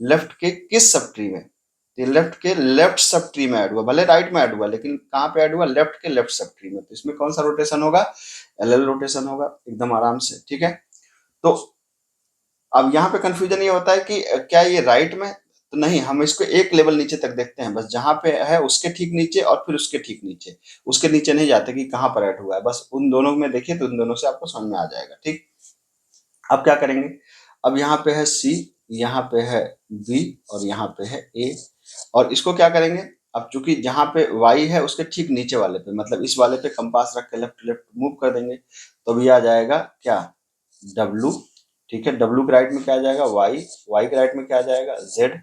लेफ्ट के किस सब ट्री में, ये लेफ्ट के लेफ्ट सब ट्री में ऐड हुआ, भले राइट में ऐड हुआ लेकिन कहाँ पे ऐड हुआ, लेफ्ट के लेफ्ट सब ट्री में, तो इसमें कौन सा रोटेशन होगा, एल रोटेशन होगा, एकदम आराम से, ठीक है। तो अब यहाँ पे कंफ्यूजन ये होता है कि क्या ये राइट में, तो नहीं, हम इसको एक लेवल नीचे तक देखते हैं, बस जहां पे है उसके ठीक नीचे और फिर उसके ठीक नीचे, उसके नीचे नहीं जाते कि कहाँ पर ऐड हुआ है, बस उन दोनों में देखिए तो उन दोनों से आपको समझ में आ जाएगा, ठीक। अब क्या करेंगे, अब यहाँ पे है सी, यहाँ पे है बी और यहाँ पे है ए, और इसको क्या करेंगे, अब चूंकि जहाँ पे वाई है उसके ठीक नीचे वाले पे, मतलब इस वाले पे कंपास रख के लेफ्ट लेफ्ट मूव कर देंगे, तो भी आ जाएगा क्या, डब्लू, ठीक है। डब्लू के राइट में क्या आ जाएगा, वाई, वाई के राइट में क्या आ जाएगा, जेड।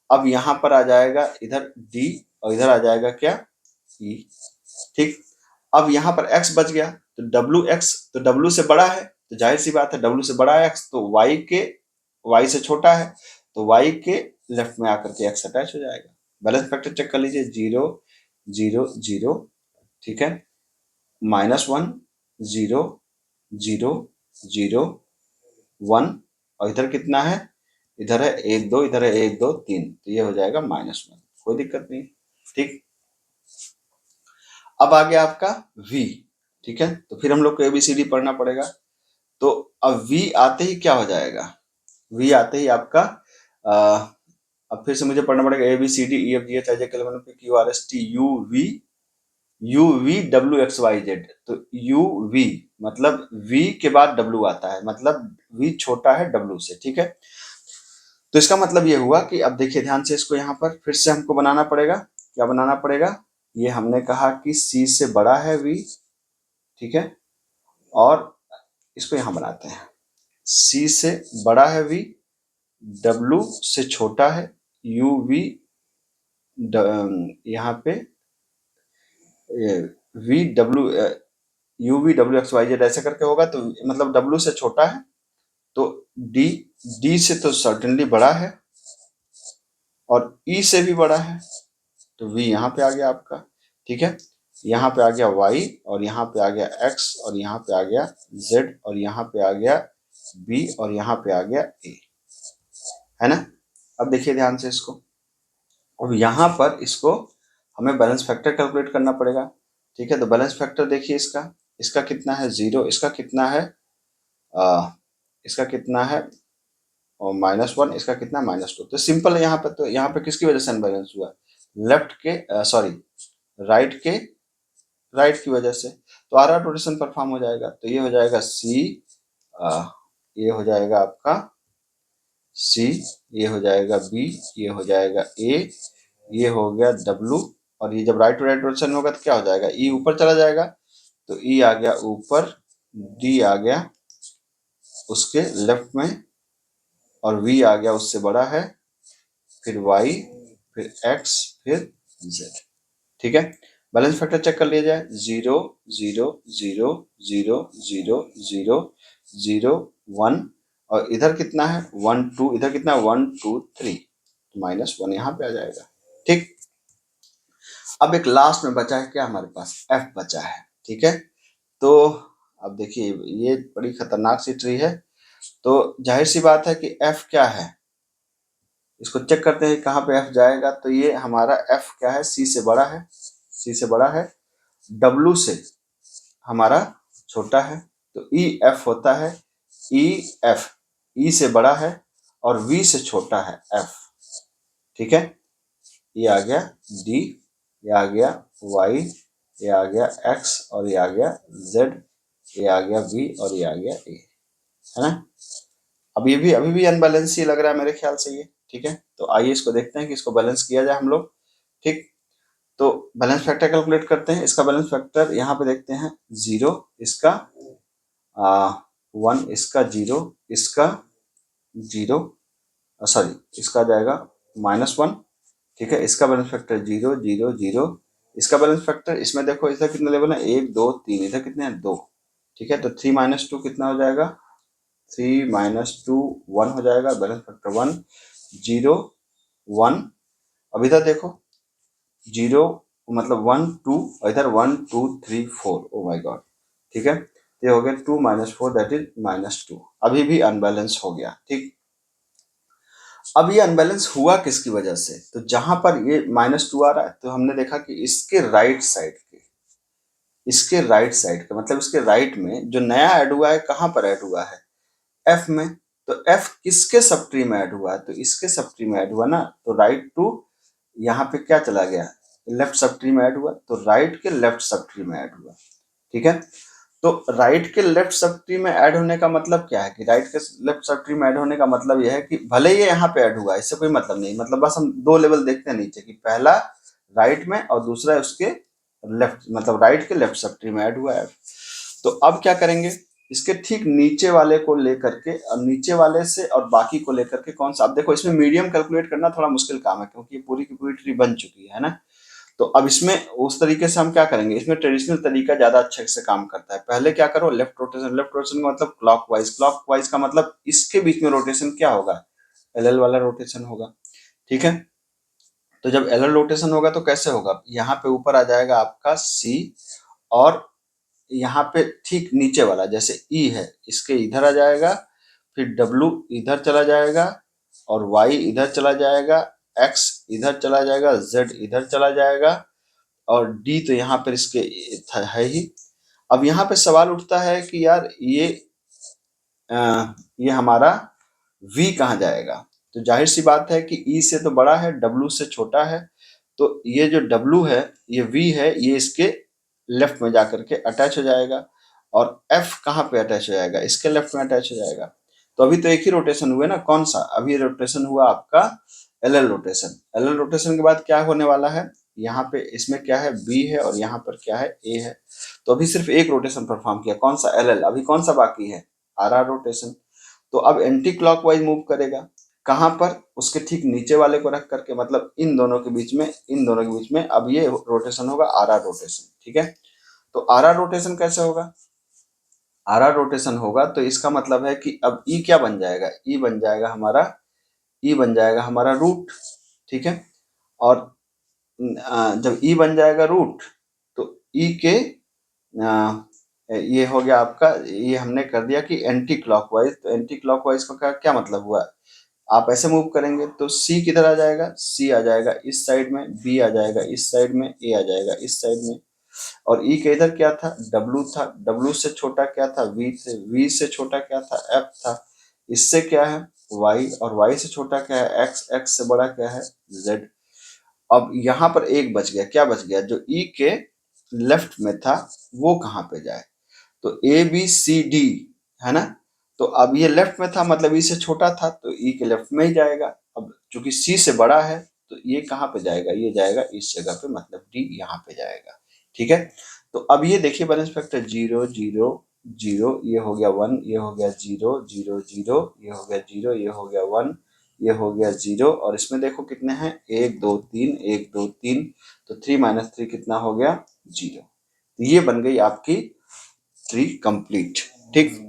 अब यहाँ पर आ जाएगा इधर डी और इधर आ जाएगा क्या, ई, ठीक। अब यहाँ पर x बच गया, तो डब्लू एक्स, तो डब्लू से बड़ा है, तो जाहिर सी बात है डब्लू से बड़ा है x, तो y से छोटा है, तो y के लेफ्ट में आकर के x अटैच हो जाएगा। बैलेंस फैक्टर चेक कर लीजिए, 0 0 0, ठीक है, -1 0 0 0 1, और इधर कितना है, इधर है 1 2, इधर है 1 2 3, तो ये हो जाएगा -1, कोई दिक्कत नहीं, ठीक। अब आ गया आपका v, ठीक है, तो फिर हम लोग को एबीसीडी पढ़ना पड़ेगा। तो अब v आते ही क्या हो जाएगा, v आते ही आपका अब फिर से मुझे पढ़ना पड़ेगा A B C D E F G H I J K L M N O P Q R S T U V W X Y Z. तो यू वी मतलब v के बाद w आता है, मतलब v छोटा है w से, ठीक है। तो इसका मतलब ये हुआ कि अब देखिए ध्यान से, इसको यहाँ पर फिर से हमको बनाना पड़ेगा, क्या बनाना पड़ेगा, ये हमने कहा कि c से बड़ा है v, ठीक है, और इसको यहाँ बनाते हैं, c से बड़ा है v, w से छोटा है u v, यहाँ पे v w u v w x y z ऐसे करके होगा, तो मतलब w से छोटा है, तो d से तो सर्टेनली बड़ा है और e से भी बड़ा है, तो v यहाँ पे आ गया आपका, ठीक है। यहाँ पे आ गया y और यहाँ पे आ गया x और यहाँ पे आ गया z और यहाँ पे आ गया b और यहाँ पे आ गया a, है ना। अब देखिए ध्यान से इसको, अब यहाँ पर इसको हमें बैलेंस फैक्टर कैलकुलेट करना पड़ेगा, ठीक है। तो बैलेंस फैक्टर देखिए इसका कितना है 0, इसका कितना है इसका कितना है और -1, इसका कितना -2। तो सिंपल है यहाँ पे, तो यहाँ पे किसकी वजह से अनबैलेंस हुआ, लेफ्ट के सॉरी राइट की वजह से, तो आर आर रोटेशन परफॉर्म हो जाएगा, तो ये हो जाएगा सी, ये हो जाएगा आपका सी, ये हो जाएगा बी, ये हो जाएगा ए, ये हो गया डब्लू, और ये जब राइट टू राइट रोटेशन होगा तो क्या हो जाएगा, ई ऊपर चला जाएगा, तो ई आ गया ऊपर, डी आ गया उसके लेफ्ट में, और वी आ गया उससे बड़ा है, फिर वाई, फिर एक्स, फिर जेड, ठीक है। बैलेंस फैक्टर चेक कर लिया जाए, 0 0 0 0 0 0 0 1, और इधर कितना है 1 2, इधर कितना 1 2 3, -1 यहाँ पे आ जाएगा, ठीक। अब एक लास्ट में बचा है क्या, हमारे पास f बचा है, ठीक है। तो अब देखिए ये बड़ी खतरनाक सी ट्री है, तो जाहिर सी बात है कि f क्या है, इसको चेक करते हैं कहाँ पे f जाएगा। तो ये हमारा f क्या है, c से बड़ा है, c से बड़ा है, w से हमारा छोटा है, तो ई एफ होता है, ई एफ ई से बड़ा है और v से छोटा है f, ठीक है। ये आ गया d, ये आ गया y, ये आ गया x और ये आ गया z, ये आ गया v और ये आ गया a, है ना। अब ये भी अभी भी अनबैलेंस ही लग रहा है मेरे ख्याल से ये, ठीक है। तो आइए इसको देखते हैं कि इसको बैलेंस किया जाए हम लोग, ठीक। तो बैलेंस फैक्टर कैलकुलेट करते हैं, इसका बैलेंस फैक्टर यहाँ पे देखते हैं 0, इसका 1, इसका 0, इसका 0, सॉरी इसका जाएगा -1, ठीक है। इसका बैलेंस फैक्टर 0 0 0, इसका बैलेंस फैक्टर इसमें देखो इधर कितने लेवल है 1 2 3, इधर कितने हैं 2, ठीक है। तो 3 - 2 कितना हो जाएगा 3 - 2 1 हो जाएगा, बैलेंस फैक्टर 1 0 1। अब इधर देखो 0 मतलब 1 2 और इधर 1 2 3 4, ओ माय गॉड, ठीक है। ये हो गया 2 - 4 दैट इज -2, अभी भी अनबैलेंस हो गया, ठीक। अब ये अनबैलेंस हुआ किसकी वजह से, तो जहां पर ये -2 आ रहा है तो हमने देखा कि इसके राइट साइड के मतलब इसके राइट में जो नया ऐड हुआ है कहां पर ऐड हुआ है एफ में। तो एफ किसके सब ट्री में ऐड हुआ है, तो इसके सब ट्री में ऐड हुआ ना, तो राइट टू यहाँ पे क्या चला गया लेफ्ट सब ट्री में ऐड हुआ, तो राइट के लेफ्ट सब ट्री में ऐड हुआ, ठीक है। तो राइट के लेफ्ट सब ट्री में ऐड होने का मतलब क्या है कि राइट के लेफ्ट सब ट्री में ऐड होने का मतलब यह है कि भले ये यहाँ पे ऐड हुआ इससे कोई मतलब नहीं, मतलब बस हम दो लेवल देखते हैं नीचे कि पहला राइट में और दूसरा उसके लेफ्ट मतलब राइट के लेफ्ट सब ट्री में ऐड हुआ है। तो अब क्या करेंगे इसके ठीक नीचे वाले को लेकर के और नीचे वाले से और बाकी को लेकर के कौन सा, अब देखो इसमें मीडियम कैलकुलेट करना थोड़ा मुश्किल काम है क्योंकि ये पूरी की पूरी ट्री बन चुकी है ना। तो अब इसमें उस तरीके से हम क्या करेंगे, इसमें ट्रेडिशनल तरीका ज्यादा अच्छे से काम करता है। पहले क्या करो लेफ्ट रोटेशन का मतलब क्लॉकवाइज का मतलब इसके बीच में रोटेशन क्या होगा एलएल वाला रोटेशन होगा, ठीक है। तो जब एलएल रोटेशन होगा तो कैसे होगा, यहाँ पे ऊपर आ जाएगा आपका सी और यहाँ पे ठीक नीचे वाला जैसे ई है इसके इधर आ जाएगा, फिर डब्ल्यू इधर चला जाएगा और वाई इधर चला जाएगा, एक्स इधर चला जाएगा, जेड इधर चला जाएगा और डी तो यहाँ पर इसके है ही। अब यहाँ पे सवाल उठता है कि यार ये हमारा v कहाँ जाएगा, तो जाहिर सी बात है कि e से तो बड़ा है w से छोटा है, तो ये जो w है ये v है ये इसके लेफ्ट में जाकर के अटैच हो जाएगा और f कहाँ पे अटैच हो जाएगा इसके लेफ्ट में अटैच हो जाएगा। तो अभी तो एक ही रोटेशन हुआ ना, कौन सा, अभी रोटेशन हुआ आपका एल एल रोटेशन के बाद क्या होने वाला है, यहाँ पे इसमें क्या है b है और यहाँ पर क्या है a है। तो अभी सिर्फ एक रोटेशन परफॉर्म किया कौन सा एल एल, अभी कौन सा बाकी है आर आर रोटेशन। तो अब एंटी क्लॉकवाइज मूव करेगा कहां पर, उसके ठीक नीचे वाले को रख करके मतलब इन दोनों के बीच में अब ये रोटेशन होगा आर आर रोटेशन, ठीक है। तो आर आर रोटेशन कैसे होगा, आर आर रोटेशन होगा तो इसका मतलब है कि अब ई क्या बन जाएगा, ई बन जाएगा हमारा रूट, ठीक है। और जब ई बन जाएगा रूट तो ई के ये हो गया आपका, ये हमने कर दिया कि एंटी क्लॉकवाइज, तो एंटी क्लॉकवाइज का क्या मतलब हुआ, आप ऐसे मूव करेंगे तो C किधर आ जाएगा, C आ जाएगा इस साइड में, B आ जाएगा इस साइड में, A आ जाएगा इस साइड में और E के इधर क्या था W था, W से छोटा क्या था V से छोटा क्या था F था, इससे क्या है Y और Y से छोटा क्या है X, X से बड़ा क्या है Z। अब यहाँ पर एक बच गया, क्या बच गया, जो E के लेफ्ट में था वो कहाँ पे जाए, तो ए बी सी डी है ना। तो अब ये लेफ्ट में था मतलब ई से छोटा था तो ई के लेफ्ट में ही जाएगा, अब चूंकि सी से बड़ा है तो ये कहाँ पे जाएगा, ये जाएगा इस जगह पे मतलब डी यहाँ पे जाएगा, ठीक है। तो अब ये देखिए बैलेंस फैक्टर 0 0 0, ये हो गया 1, ये हो गया 0 0 0, ये हो गया 0, ये हो गया 1, ये हो गया 0 और इसमें देखो कितने हैं 1 2 3 1 2 3, तो 3 - 3 कितना हो गया 0। तो ये बन गई आपकी ट्री कंप्लीट, ठीक।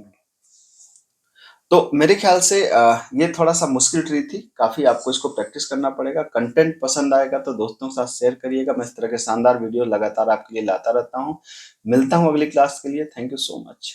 तो मेरे ख्याल से ये थोड़ा सा मुश्किल ट्री थी काफी, आपको इसको प्रैक्टिस करना पड़ेगा। कंटेंट पसंद आएगा तो दोस्तों के साथ शेयर करिएगा, मैं इस तरह के शानदार वीडियो लगातार आपके लिए लाता रहता हूँ। मिलता हूँ अगली क्लास के लिए, थैंक यू सो मच।